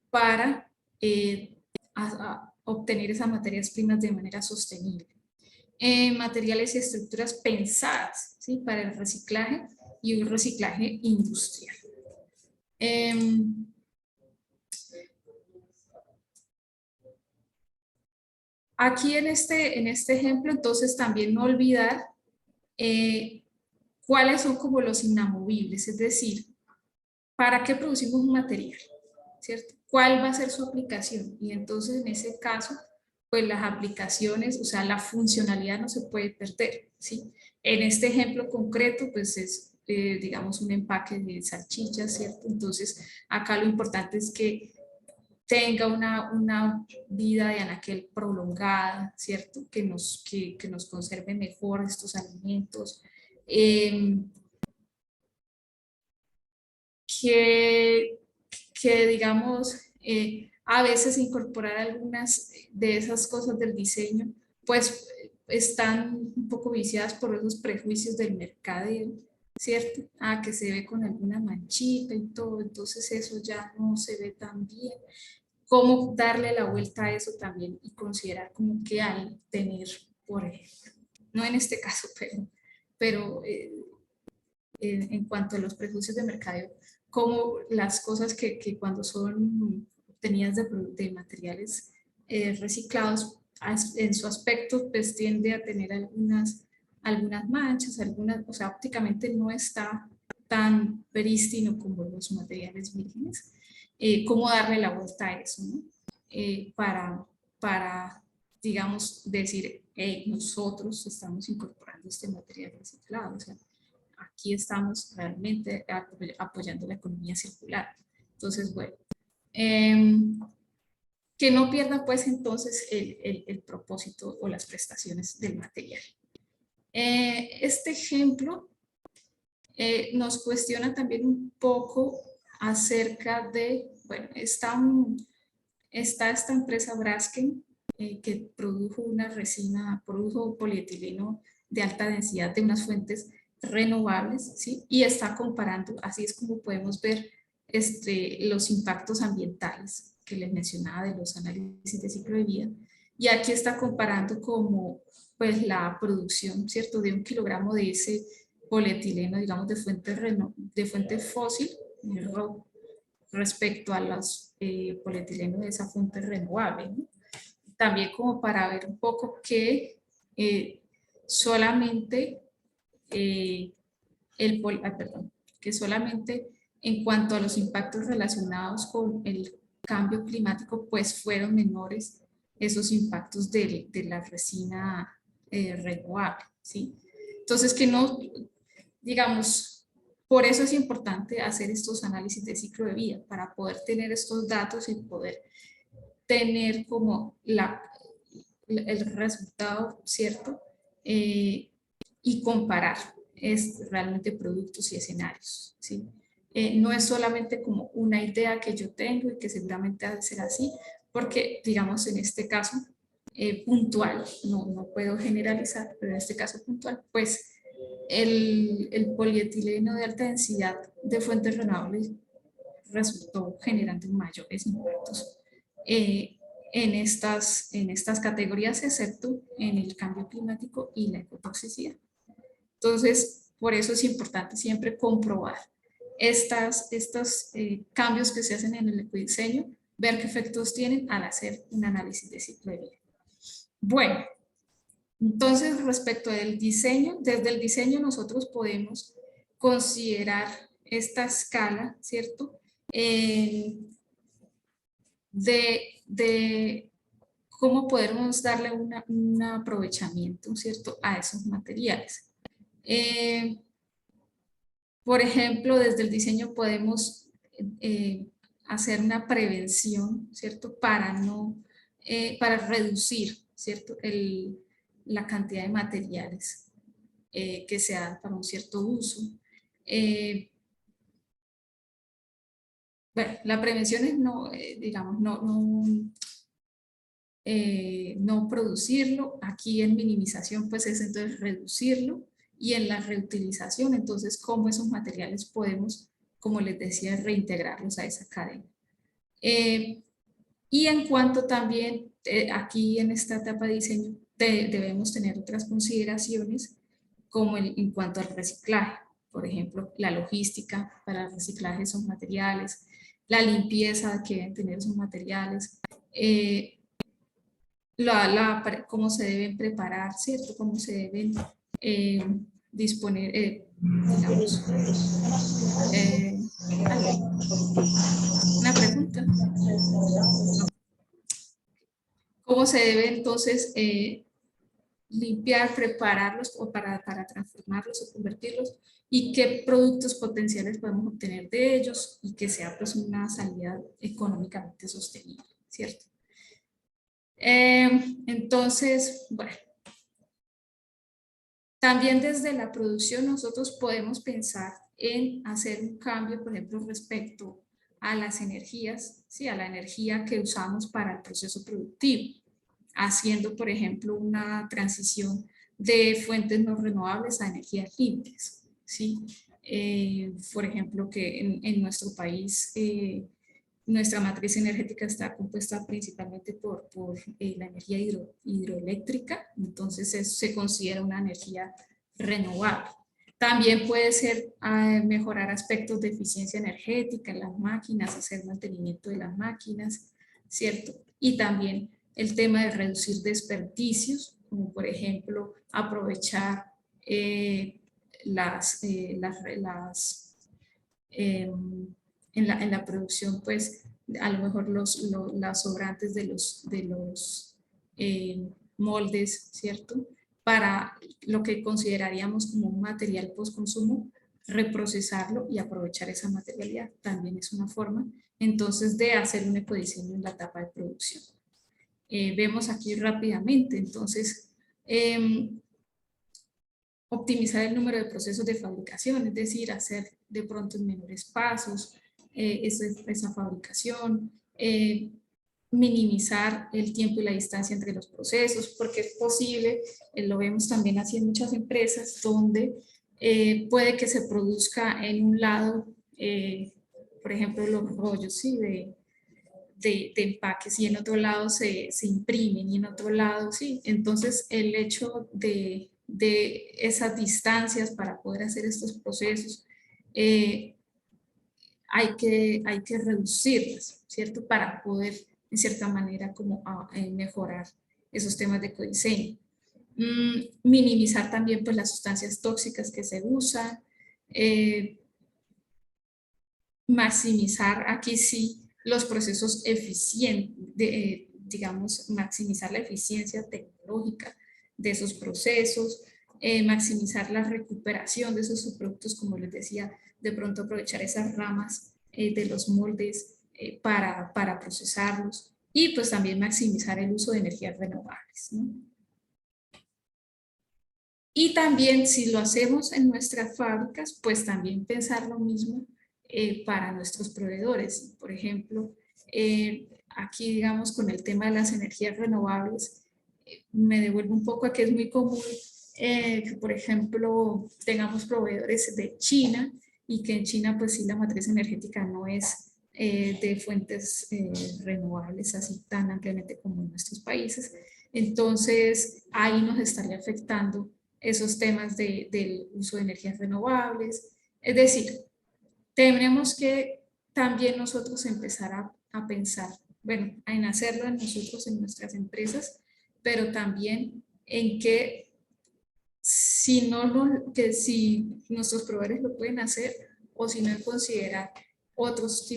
para obtener esas materias primas de manera sostenible. Materiales y estructuras pensadas, ¿sí? Para el reciclaje y un reciclaje industrial. Aquí en este ejemplo, entonces también no olvidar cuáles son como los inamovibles, es decir, ¿para qué producimos un material? ¿Cierto? ¿Cuál va a ser su aplicación? Y entonces en ese caso, pues las aplicaciones, o sea, la funcionalidad no se puede perder, ¿sí? En este ejemplo concreto, pues es, digamos, un empaque de salchichas, ¿cierto? Entonces, acá lo importante es que tenga una vida de anaquel prolongada, ¿cierto? Que nos conserve mejor estos alimentos. Que, que digamos, a veces incorporar algunas de esas cosas del diseño, pues están un poco viciadas por esos prejuicios del mercadeo, ¿cierto? Que se ve con alguna manchita y todo, entonces eso ya no se ve tan bien. ¿Cómo darle la vuelta a eso también y considerar como que al tener, por ejemplo, no en este caso, pero en cuanto a los prejuicios de mercadeo, como las cosas que cuando son obtenidas de materiales reciclados, en su aspecto, pues tiende a tener algunas manchas, o sea, ópticamente no está tan prístino como los materiales vírgenes. ¿Cómo darle la vuelta a eso, ¿no? Para, digamos, decir, hey, nosotros estamos incorporando este material reciclado, o sea, aquí estamos realmente apoyando la economía circular. Entonces, bueno, que no pierdan pues entonces el propósito o las prestaciones del material. Este ejemplo nos cuestiona también un poco acerca de, bueno, está esta empresa Braskem que produjo produjo polietileno de alta densidad de unas fuentes renovables, ¿sí? Y está comparando, así es como podemos ver los impactos ambientales que les mencionaba de los análisis de ciclo de vida. Y aquí está comparando como pues la producción, ¿cierto? De 1 kilogramo de ese polietileno, digamos, de fuente fósil, respecto a los polietilenos de esa fuente renovable, ¿no? También como para ver un poco que solamente que solamente en cuanto a los impactos relacionados con el cambio climático, pues fueron menores esos impactos de la resina renovable, ¿sí? Entonces, que no, digamos, por eso es importante hacer estos análisis de ciclo de vida, para poder tener estos datos y poder tener como el resultado, ¿cierto? Y comparar realmente productos y escenarios, ¿sí? No es solamente como una idea que yo tengo y que seguramente ha de ser así, porque digamos en este caso puntual, no puedo generalizar, pero en este caso puntual, pues el polietileno de alta densidad de fuentes renovables resultó generando mayores impactos en estas categorías, excepto en el cambio climático y la ecotoxicidad. Entonces, por eso es importante siempre comprobar estos cambios que se hacen en el ecodiseño, ver qué efectos tienen al hacer un análisis de ciclo de vida. Bueno, entonces respecto del diseño, desde el diseño nosotros podemos considerar esta escala, ¿cierto? De cómo podemos darle un aprovechamiento, ¿cierto?, a esos materiales. Por ejemplo, desde el diseño podemos hacer una prevención, ¿cierto?, para reducir, ¿cierto?, la cantidad de materiales que se dan para un cierto uso. Bueno, la prevención es digamos, no producirlo. Aquí en minimización pues es entonces reducirlo, y en la reutilización entonces cómo esos materiales podemos, como les decía, reintegrarlos a esa cadena. Y en cuanto también aquí en esta etapa de diseño debemos tener otras consideraciones como en cuanto al reciclaje, por ejemplo la logística para el reciclaje de esos materiales, la limpieza que deben tener esos materiales, cómo se deben preparar, ¿cierto? Cómo se deben disponer, digamos, una pregunta. ¿Cómo se debe entonces limpiar, prepararlos o para transformarlos o convertirlos? Y qué productos potenciales podemos obtener de ellos y que sea pues una salida económicamente sostenible, ¿cierto? Entonces, bueno, también desde la producción nosotros podemos pensar en hacer un cambio, por ejemplo, respecto a las energías, ¿sí? A la energía que usamos para el proceso productivo, haciendo, por ejemplo, una transición de fuentes no renovables a energías limpias, ¿sí? Por ejemplo, que en nuestro país nuestra matriz energética está compuesta principalmente por la energía hidroeléctrica, entonces se considera una energía renovable. También puede ser mejorar aspectos de eficiencia energética en las máquinas, hacer mantenimiento de las máquinas, ¿cierto? Y también el tema de reducir desperdicios, como por ejemplo aprovechar en la producción, pues a lo mejor las sobrantes de los moldes, ¿cierto? Para lo que consideraríamos como un material post-consumo, reprocesarlo y aprovechar esa materialidad también es una forma entonces de hacer un ecodiseño en la etapa de producción. Vemos aquí rápidamente, entonces, optimizar el número de procesos de fabricación, es decir, hacer de pronto en menores pasos esa fabricación, minimizar el tiempo y la distancia entre los procesos, porque es posible, lo vemos también así en muchas empresas, donde puede que se produzca en un lado, por ejemplo, los rollos, ¿sí? de empaques, y en otro lado se imprimen, y en otro lado, sí. Entonces, el hecho de esas distancias para poder hacer estos procesos, hay que reducirlas, ¿cierto? Para poder, en cierta manera, como mejorar esos temas de ecodiseño. Minimizar también pues, las sustancias tóxicas que se usan, maximizar aquí sí los procesos eficientes, digamos, maximizar la eficiencia tecnológica de esos procesos, maximizar la recuperación de esos subproductos, como les decía, de pronto aprovechar esas ramas de los moldes para procesarlos, y pues también maximizar el uso de energías renovables, ¿no? Y también si lo hacemos en nuestras fábricas, pues también pensar lo mismo para nuestros proveedores. Por ejemplo, aquí digamos con el tema de las energías renovables, me devuelvo un poco a que es muy común que por ejemplo tengamos proveedores de China, y que en China pues sí la matriz energética no es de fuentes renovables así tan ampliamente como en nuestros países. Entonces ahí nos estaría afectando esos temas del uso de energías renovables. Es decir, tenemos que también nosotros empezar a pensar, bueno, en hacerlo en nosotros, en nuestras empresas, pero también en que si nuestros proveedores lo pueden hacer, o si no, en considerar otros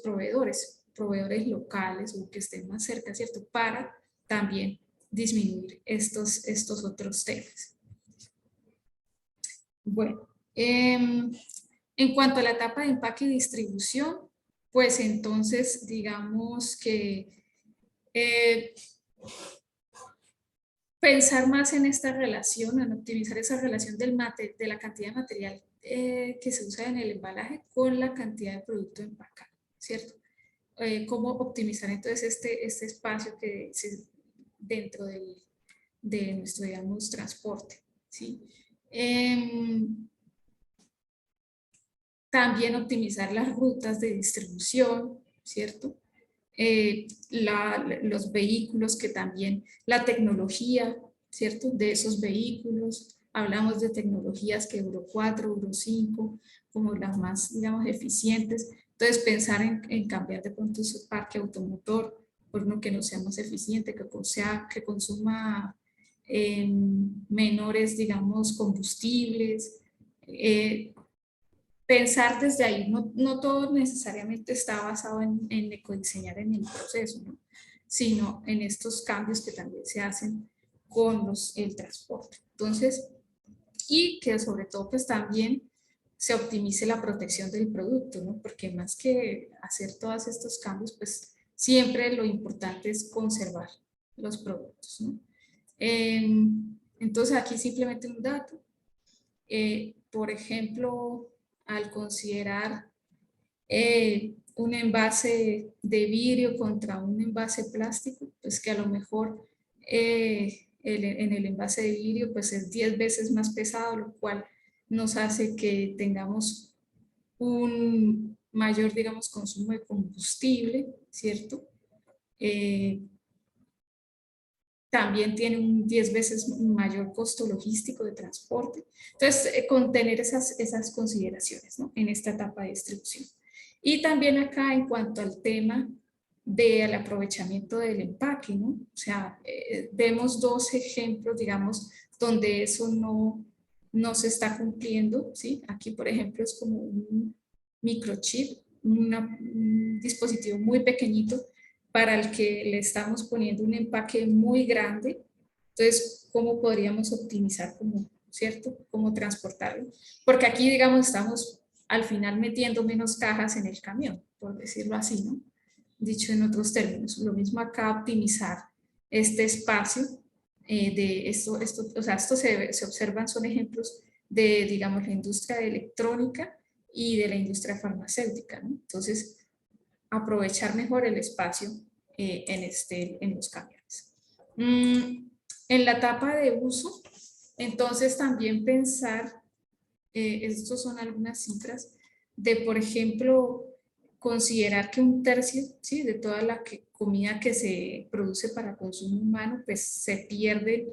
proveedores locales o que estén más cerca, ¿cierto? Para también disminuir estos otros temas. Bueno, en cuanto a la etapa de empaque y distribución, pues entonces digamos que pensar más en esta relación, en optimizar esa relación de la cantidad de material que se usa en el embalaje con la cantidad de producto empacado, ¿cierto? Cómo optimizar entonces este espacio que dentro de nuestro, digamos, transporte, ¿sí? También optimizar las rutas de distribución, ¿cierto? Los vehículos, que también la tecnología, ¿cierto? De esos vehículos, hablamos de tecnologías que Euro 4, Euro 5, como las más, digamos, eficientes. Entonces, pensar en cambiar de pronto su parque automotor por uno que no sea más eficiente, que consuma menores, digamos, combustibles. Pensar desde ahí, no todo necesariamente está basado en ecodiseñar en el proceso, ¿no? Sino en estos cambios que también se hacen con el transporte. Entonces, y que sobre todo pues también se optimice la protección del producto, ¿no? Porque más que hacer todos estos cambios, pues siempre lo importante es conservar los productos, ¿no? Entonces aquí simplemente un dato. Por ejemplo, al considerar un envase de vidrio contra un envase plástico, pues que a lo mejor en el envase de vidrio pues es 10 veces más pesado, lo cual nos hace que tengamos un mayor, digamos, consumo de combustible, ¿cierto? También tiene un 10 veces mayor costo logístico de transporte. Entonces, contener esas consideraciones, ¿no? En esta etapa de distribución. Y también acá en cuanto al tema del aprovechamiento del empaque, ¿no? O sea, vemos dos ejemplos, digamos, donde eso no se está cumpliendo, ¿sí? Aquí, por ejemplo, es como un microchip, un dispositivo muy pequeñito para el que le estamos poniendo un empaque muy grande. Entonces, ¿cómo podríamos optimizar, cierto? ¿Cómo transportarlo? Porque aquí, digamos, estamos al final metiendo menos cajas en el camión, por decirlo así, ¿no? Dicho en otros términos. Lo mismo acá, optimizar este espacio de esto, o sea, esto se observan, son ejemplos de, digamos, la industria de electrónica y de la industria farmacéutica, ¿no? Entonces, aprovechar mejor el espacio en los camiones. En la etapa de uso, entonces también pensar, estos son algunas cifras, de por ejemplo, considerar que un tercio, ¿sí?, de toda la comida que se produce para consumo humano, pues se pierde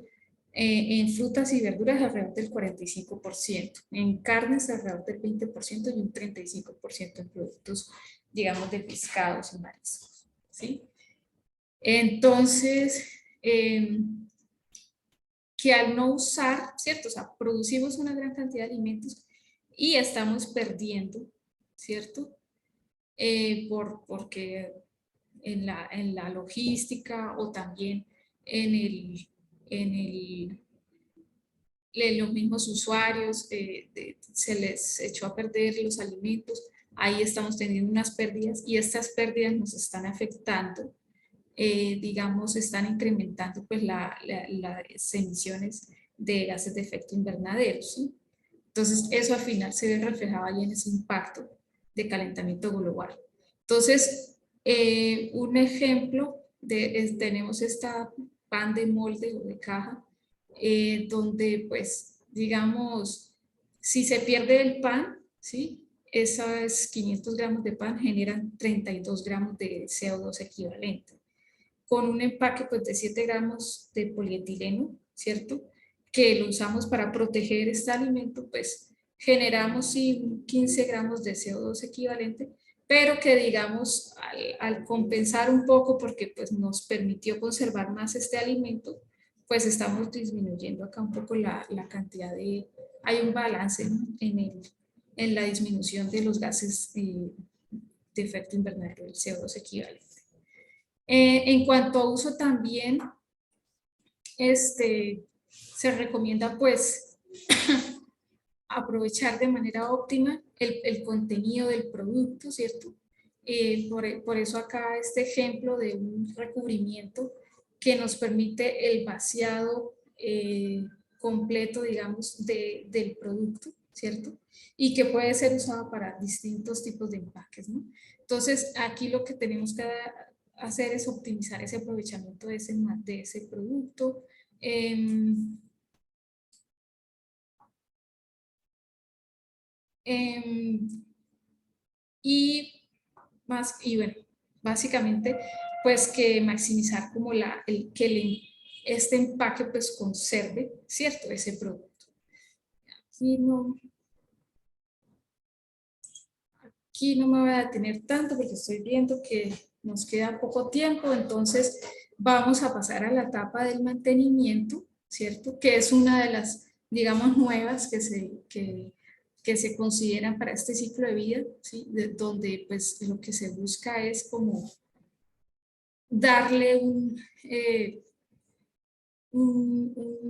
en frutas y verduras alrededor del 45%, en carnes alrededor del 20% y un 35% en productos, digamos, de pescados y mariscos, ¿sí? Entonces, que al no usar, ¿cierto? O sea, producimos una gran cantidad de alimentos y estamos perdiendo, ¿cierto? Porque en la logística o también en los mismos usuarios se les echó a perder los alimentos, ahí estamos teniendo unas pérdidas y estas pérdidas nos están afectando, digamos, están incrementando pues las emisiones de gases de efecto invernadero, ¿sí? Entonces, eso al final se ve reflejado ahí en ese impacto de calentamiento global. Entonces, un ejemplo tenemos esta pan de molde o de caja, donde, pues, digamos, si se pierde el pan, ¿sí?, esos 500 gramos de pan generan 32 gramos de CO2 equivalente, con un empaque pues, de 7 gramos de polietileno, ¿cierto?, que lo usamos para proteger este alimento, pues generamos sí 15 gramos de CO2 equivalente, pero que digamos al compensar un poco porque pues nos permitió conservar más este alimento, pues estamos disminuyendo acá un poco la cantidad de, hay un balance, ¿no?, en la disminución de los gases de efecto invernadero, el CO2 equivalente. En cuanto a uso también, se recomienda pues aprovechar de manera óptima el contenido del producto, ¿cierto? Por eso acá este ejemplo de un recubrimiento que nos permite el vaciado completo, digamos, del producto, ¿cierto? Y que puede ser usado para distintos tipos de empaques, ¿no? Entonces, aquí lo que tenemos que hacer es optimizar ese aprovechamiento de ese producto. Y bueno, básicamente, pues que maximizar como este empaque pues conserve, ¿cierto?, ese producto. Aquí no me voy a detener tanto porque estoy viendo que nos queda poco tiempo, entonces vamos a pasar a la etapa del mantenimiento, ¿cierto?, que es una de las, digamos, nuevas que se consideran para este ciclo de vida, ¿sí?, donde pues lo que se busca es como darle un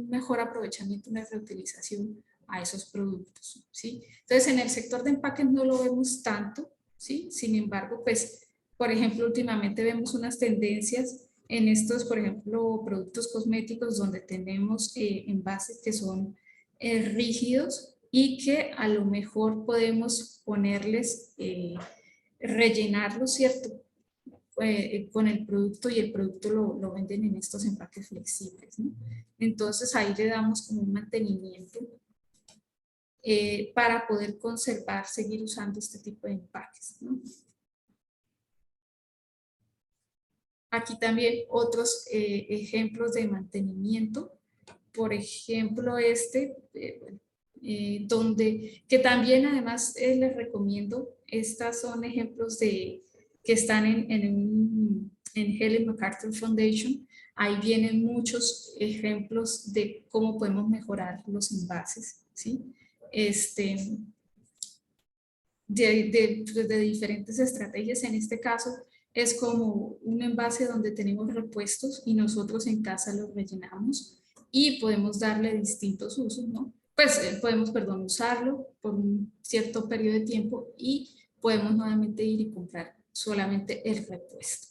mejor aprovechamiento, una reutilización a esos productos, ¿sí? Entonces, en el sector de empaques no lo vemos tanto, ¿sí? Sin embargo, pues, por ejemplo, últimamente vemos unas tendencias en estos, por ejemplo, productos cosméticos donde tenemos envases que son rígidos y que a lo mejor podemos ponerles, rellenarlos, ¿cierto?, con el producto y el producto lo venden en estos empaques flexibles, ¿no? Entonces ahí le damos como un mantenimiento para poder conservar, seguir usando este tipo de empaques, ¿no? Aquí también otros ejemplos de mantenimiento, por ejemplo que también además les recomiendo, estas son ejemplos que están en Helen MacArthur Foundation. Ahí vienen muchos ejemplos de cómo podemos mejorar los envases, ¿sí? De diferentes estrategias. En este caso es como un envase donde tenemos repuestos y nosotros en casa los rellenamos y podemos darle distintos usos, ¿no? Pues podemos, usarlo por un cierto periodo de tiempo y podemos nuevamente ir y comprar solamente el repuesto.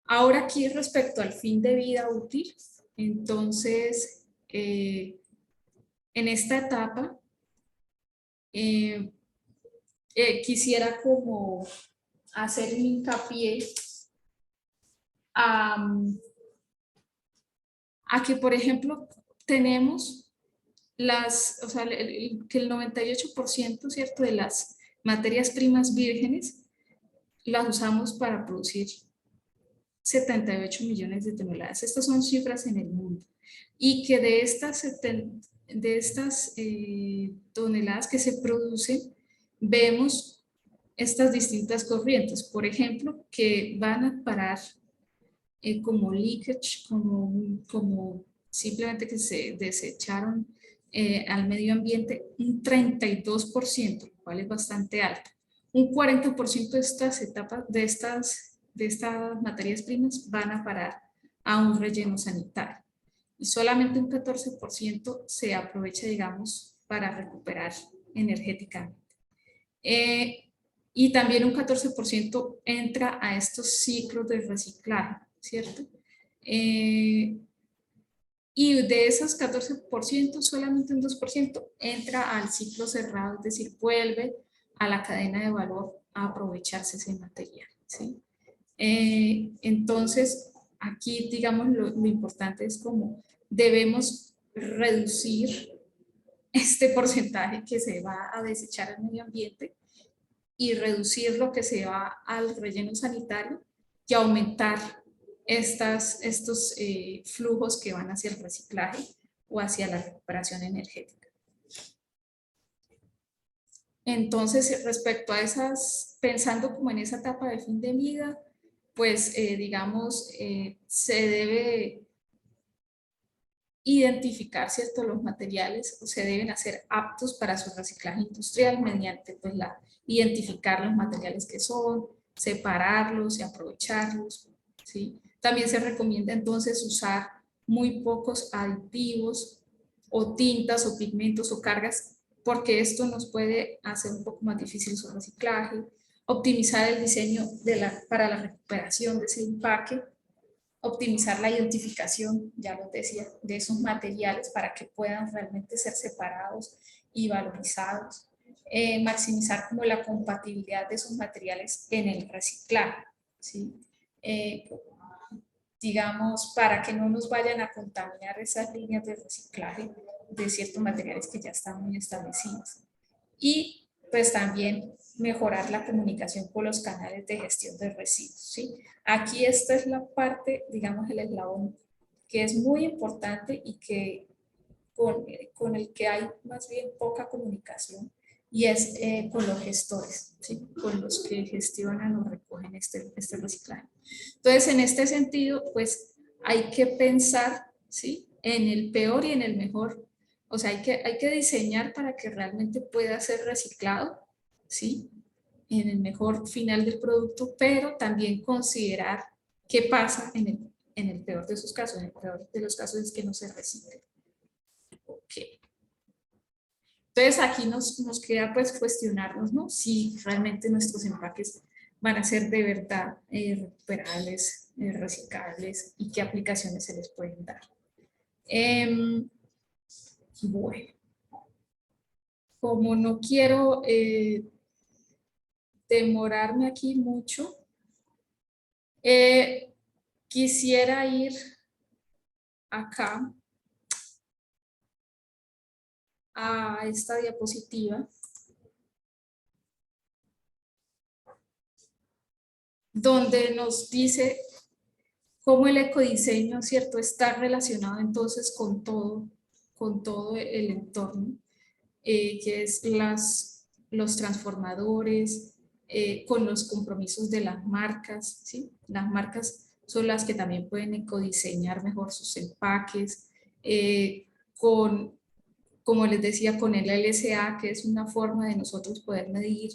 Ahora aquí respecto al fin de vida útil, entonces en esta etapa quisiera como hacer un hincapié a que, por ejemplo, tenemos o sea, que el 98%, ¿cierto?, de las materias primas vírgenes las usamos para producir 78 millones de toneladas. Estas son cifras en el mundo. Y que de estas, toneladas que se producen, vemos estas distintas corrientes. Por ejemplo, que van a parar como leakage, como simplemente que se desecharon al medio ambiente, un 32%, lo cual es bastante alto. Un 40% de estas etapas, de estas materias primas van a parar a un relleno sanitario. Y solamente un 14% se aprovecha, digamos, para recuperar energéticamente. Y también un 14% entra a estos ciclos de reciclaje, ¿cierto? Y de esos 14%, solamente un 2% entra al ciclo cerrado, es decir, vuelve a la cadena de valor a aprovecharse ese material, ¿sí? Entonces, aquí, digamos, lo importante es como debemos reducir este porcentaje que se va a desechar al medio ambiente y reducir lo que se va al relleno sanitario y aumentar estos flujos que van hacia el reciclaje o hacia la recuperación energética. Entonces, respecto a esas, pensando como en esa etapa de fin de vida, pues digamos, se debe identificar, ¿cierto?, los materiales o se deben hacer aptos para su reciclaje industrial mediante pues identificar los materiales que son, separarlos y aprovecharlos, ¿sí? También se recomienda entonces usar muy pocos aditivos o tintas o pigmentos o cargas, porque esto nos puede hacer un poco más difícil su reciclaje, optimizar el diseño para la recuperación de ese empaque, optimizar la identificación, ya lo decía, de esos materiales para que puedan realmente ser separados y valorizados, maximizar como la compatibilidad de esos materiales en el reciclaje, ¿sí? Digamos, para que no nos vayan a contaminar esas líneas de reciclaje de ciertos materiales que ya están muy establecidos. Y pues también mejorar la comunicación con los canales de gestión de residuos, ¿sí? Aquí esta es la parte, digamos, el eslabón que es muy importante y que con el que hay más bien poca comunicación, y es con los gestores, ¿sí? Con los que gestionan o recogen este reciclaje. Entonces, en este sentido, pues hay que pensar, ¿sí?, en el peor y en el mejor. O sea, hay que diseñar para que realmente pueda ser reciclado, ¿sí?, en el mejor final del producto, pero también considerar qué pasa en el peor de sus casos. En el peor de los casos es que no se recicle. Okay. Entonces aquí nos queda pues cuestionarnos, ¿no?, si realmente nuestros empaques van a ser de verdad recuperables, reciclables, y qué aplicaciones se les pueden dar. Bueno, como no quiero demorarme aquí mucho, quisiera ir acá a esta diapositiva donde nos dice cómo el ecodiseño, ¿cierto?, está relacionado entonces con todo el entorno, que es los transformadores, con los compromisos de las marcas, ¿sí? Las marcas son las que también pueden ecodiseñar mejor sus empaques, como les decía, con el LSA, que es una forma de nosotros poder medir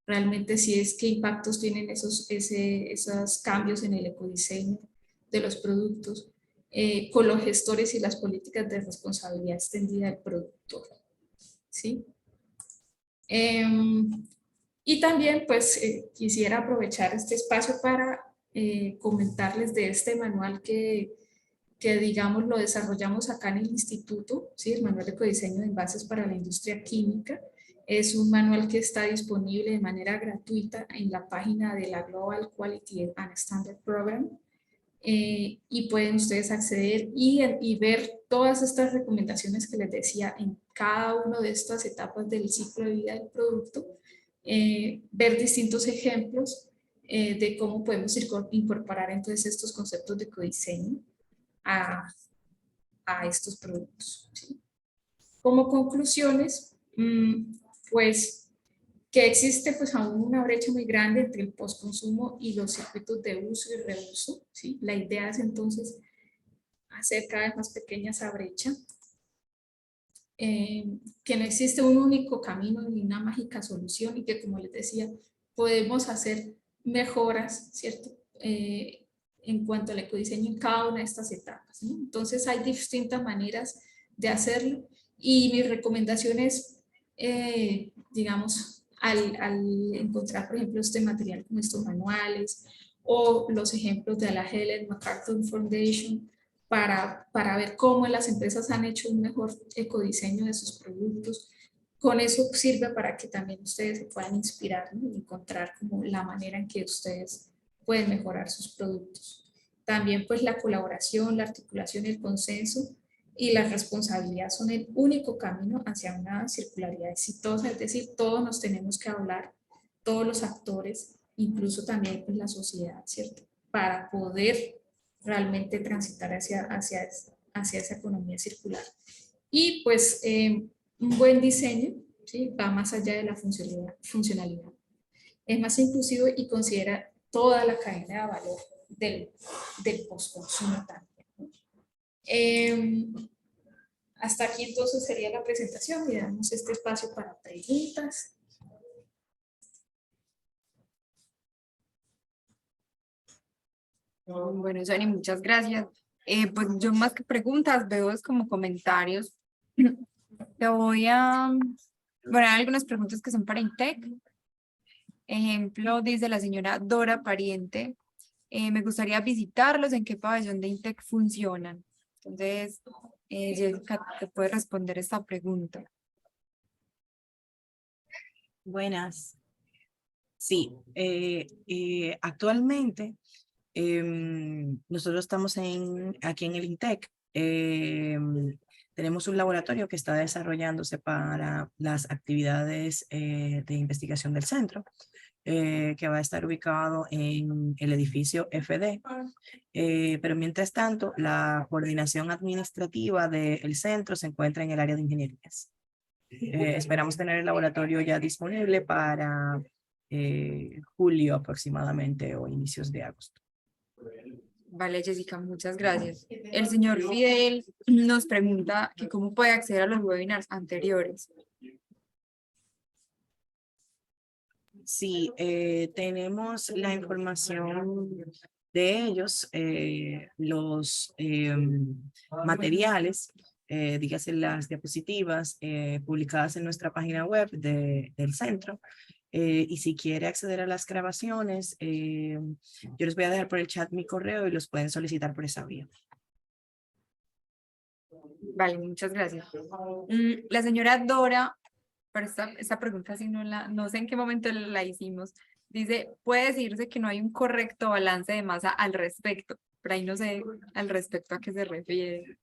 realmente si es qué impactos tienen esos cambios en el ecodiseño de los productos, con los gestores y las políticas de responsabilidad extendida del productor, ¿sí? Y también pues quisiera aprovechar este espacio para comentarles de este manual que digamos lo desarrollamos acá en el instituto, ¿sí? El manual de ecodiseño de envases para la industria química. Es un manual que está disponible de manera gratuita en la página de la Global Quality and Standard Program. Y pueden ustedes acceder y ver todas estas recomendaciones que les decía en cada una de estas etapas del ciclo de vida del producto, ver distintos ejemplos de cómo podemos incorporar entonces estos conceptos de ecodiseño a, a estos productos, ¿sí? Como conclusiones, pues que existe pues aún una brecha muy grande entre el postconsumo y los circuitos de uso y reuso, ¿sí? La idea es entonces hacer cada vez más pequeña esa brecha, que no existe un único camino ni una mágica solución y que, como les decía, podemos hacer mejoras, ¿cierto? En cuanto al ecodiseño en cada una de estas etapas, ¿no? Entonces hay distintas maneras de hacerlo y mi recomendación es, digamos, al encontrar, por ejemplo, este material como estos manuales o los ejemplos de la Helen MacArthur Foundation, para ver cómo las empresas han hecho un mejor ecodiseño de sus productos. Con eso sirve para que también ustedes se puedan inspirar, ¿no? Y encontrar como la manera en que ustedes pueden mejorar sus productos. También pues la colaboración, la articulación, el consenso y la responsabilidad son el único camino hacia una circularidad exitosa, es decir, todos nos tenemos que hablar, todos los actores, incluso también pues, la sociedad, ¿cierto? Para poder realmente transitar hacia esa economía circular. Y pues un buen diseño, ¿sí? Va más allá de la funcionalidad. Es más inclusivo y considera toda la cadena de valor del postconsumo también, ¿no? Hasta aquí entonces sería la presentación y damos este espacio para preguntas. Bueno, Johnny, muchas gracias. Pues yo más que preguntas veo es como comentarios. Te voy a... Bueno, hay algunas preguntas que son para Intec. Ejemplo, dice la señora Dora Pariente. Me gustaría visitarlos, ¿en qué pabellón de Intec funcionan? Entonces, Jessica, te puede responder esta pregunta. Buenas. Sí, actualmente nosotros estamos aquí en el INTEC. Tenemos un laboratorio que está desarrollándose para las actividades de investigación del centro, que va a estar ubicado en el edificio FD. Pero mientras tanto, la coordinación administrativa del centro se encuentra en el área de ingenierías. Esperamos tener el laboratorio ya disponible para julio aproximadamente o inicios de agosto. Vale, Jessica, muchas gracias. El señor Fidel nos pregunta que cómo puede acceder a los webinars anteriores. Sí, tenemos la información de ellos, los materiales, dígase las diapositivas publicadas en nuestra página web del centro. Y si quiere acceder a las grabaciones, yo les voy a dejar por el chat mi correo y los pueden solicitar por esa vía. Vale, muchas gracias. La señora Dora, pero esta pregunta sí no sé en qué momento la hicimos. Dice, puede decirse que no hay un correcto balance de masa al respecto, pero ahí no sé al respecto a qué se refiere.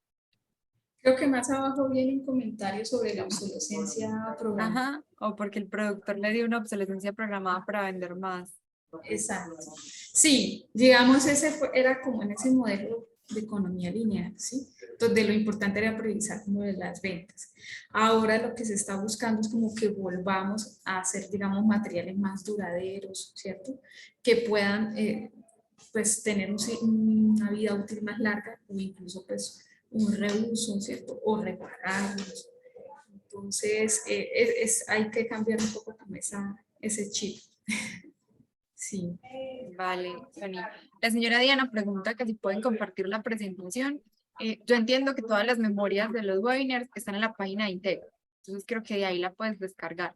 Creo que más abajo viene un comentario sobre la obsolescencia programada. Ajá, o porque el productor le dio una obsolescencia programada para vender más. Exacto. Sí, digamos, era como en ese modelo de economía lineal, ¿sí? Donde lo importante era priorizar como de las ventas. Ahora lo que se está buscando es como que volvamos a hacer, digamos, materiales más duraderos, ¿cierto? Que puedan, pues, tener una vida útil más larga o incluso, pues, un reuso, ¿cierto? O repararlos. Entonces, hay que cambiar un poco como ese chip. Sí. Vale, Fanny. La señora Diana pregunta que si pueden compartir la presentación. Yo entiendo que todas las memorias de los webinars están en la página de Intec, entonces creo que de ahí la puedes descargar.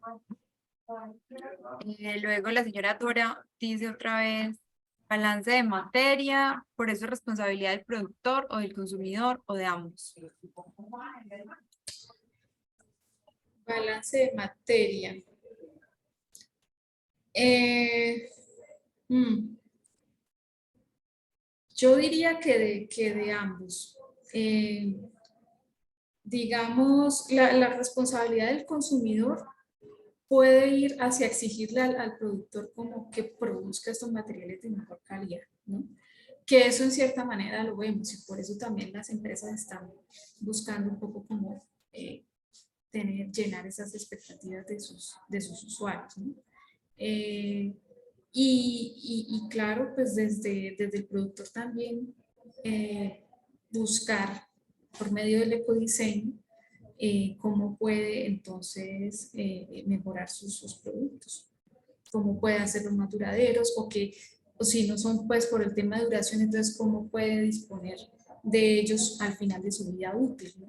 Luego la señora Dora dice otra vez, balance de materia, por eso es responsabilidad del productor o del consumidor o de ambos. Balance de materia. Mm, Yo diría que de ambos. Digamos, la responsabilidad del consumidor puede ir hacia exigirle al productor como que produzca estos materiales de mejor calidad, ¿no? Que eso en cierta manera lo vemos y por eso también las empresas están buscando un poco como llenar esas expectativas de sus usuarios, ¿no? Y claro, pues desde el productor también buscar por medio del ecodiseño cómo puede entonces mejorar sus productos, cómo puede hacerlos más duraderos o si no son pues por el tema de duración, entonces cómo puede disponer de ellos al final de su vida útil, ¿no?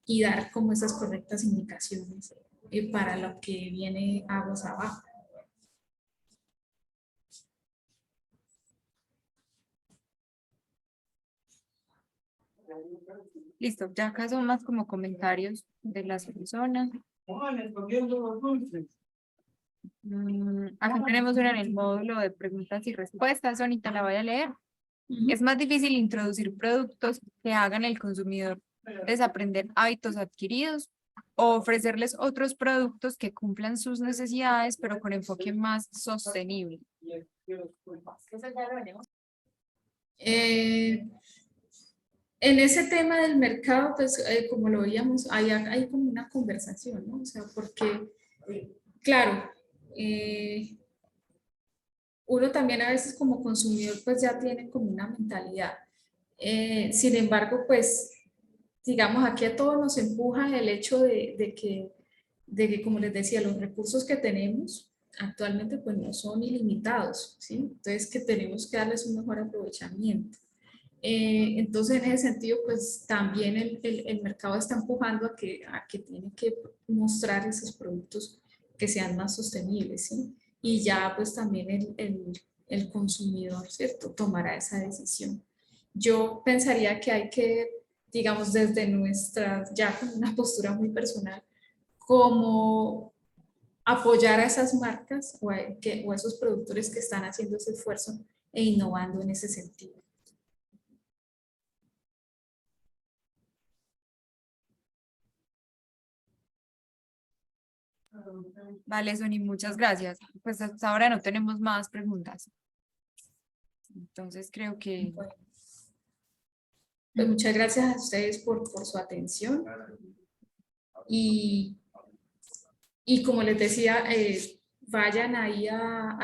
Y dar como esas correctas indicaciones para lo que viene aguas abajo. Listo, ya acá son más como comentarios de las personas. Acá tenemos una en el módulo de preguntas y respuestas. Sonita, la voy a leer. Es más difícil introducir productos que hagan al consumidor desaprender hábitos adquiridos o ofrecerles otros productos que cumplan sus necesidades, pero con enfoque más sostenible. En ese tema del mercado, pues como lo veíamos, hay como una conversación, ¿no? O sea, porque, claro, uno también a veces como consumidor pues ya tiene como una mentalidad. Sin embargo, pues, digamos, aquí a todos nos empuja el hecho de que, como les decía, los recursos que tenemos actualmente pues no son ilimitados, ¿sí? Entonces que tenemos que darles un mejor aprovechamiento. Entonces, en ese sentido, pues también el mercado está empujando a que tiene que mostrar esos productos que sean más sostenibles, ¿sí? Y ya pues también el consumidor, ¿cierto? Tomará esa decisión. Yo pensaría que hay que, digamos, desde nuestra, ya con una postura muy personal, como apoyar a esas marcas o a esos productores que están haciendo ese esfuerzo e innovando en ese sentido. Vale, Sony, muchas gracias. Pues hasta ahora no tenemos más preguntas. Entonces creo que... Bueno, pues muchas gracias a ustedes por su atención y, y como les decía, vayan ahí a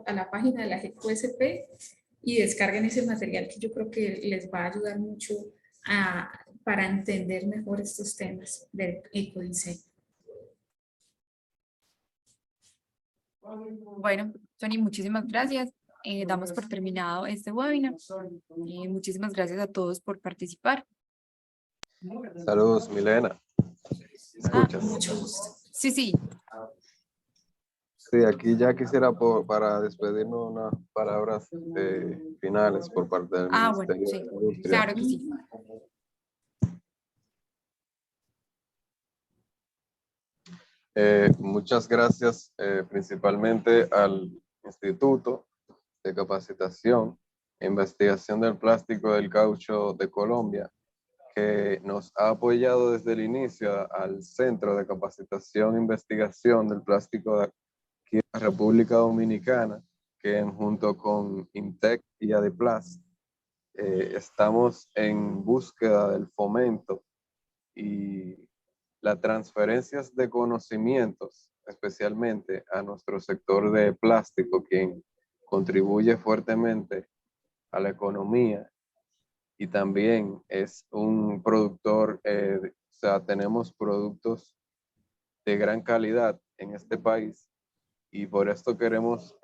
la página de la GQSP y descarguen ese material que yo creo que les va a ayudar mucho para entender mejor estos temas del ecodiseño. Bueno, Sony, muchísimas gracias. Damos por terminado este webinar. Muchísimas gracias a todos por participar. Saludos, Milena. ¿Escuchas? Mucho gusto. Sí, sí. Sí, aquí ya quisiera para despedirnos unas palabras finales por parte del Bueno, Ministerio sí. de Industria. Claro que sí. Muchas gracias principalmente al Instituto de Capacitación e Investigación del Plástico del Caucho de Colombia, que nos ha apoyado desde el inicio al Centro de Capacitación e Investigación del Plástico de aquí en la República Dominicana, que junto con INTEC y ADEPLAS estamos en búsqueda del fomento y las transferencias de conocimientos, especialmente a nuestro sector de plástico, quien contribuye fuertemente a la economía y también es un productor, o sea, tenemos productos de gran calidad en este país y por esto queremos,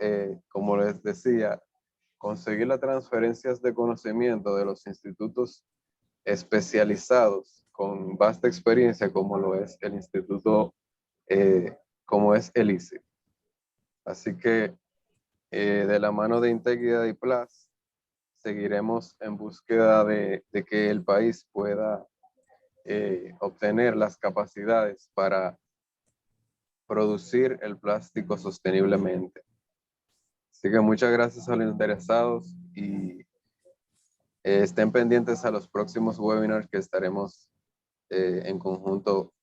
como les decía, conseguir las transferencias de conocimiento de los institutos especializados con vasta experiencia como lo es el Instituto como es el ICIP. Así que de la mano de INTEC y de DIPLAS, seguiremos en búsqueda de que el país pueda obtener las capacidades para producir el plástico sosteniblemente. Así que muchas gracias a los interesados y estén pendientes a los próximos webinars que estaremos en conjunto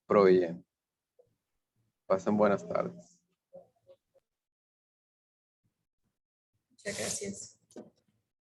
proveyendo. Pasen buenas tardes. Muchas gracias.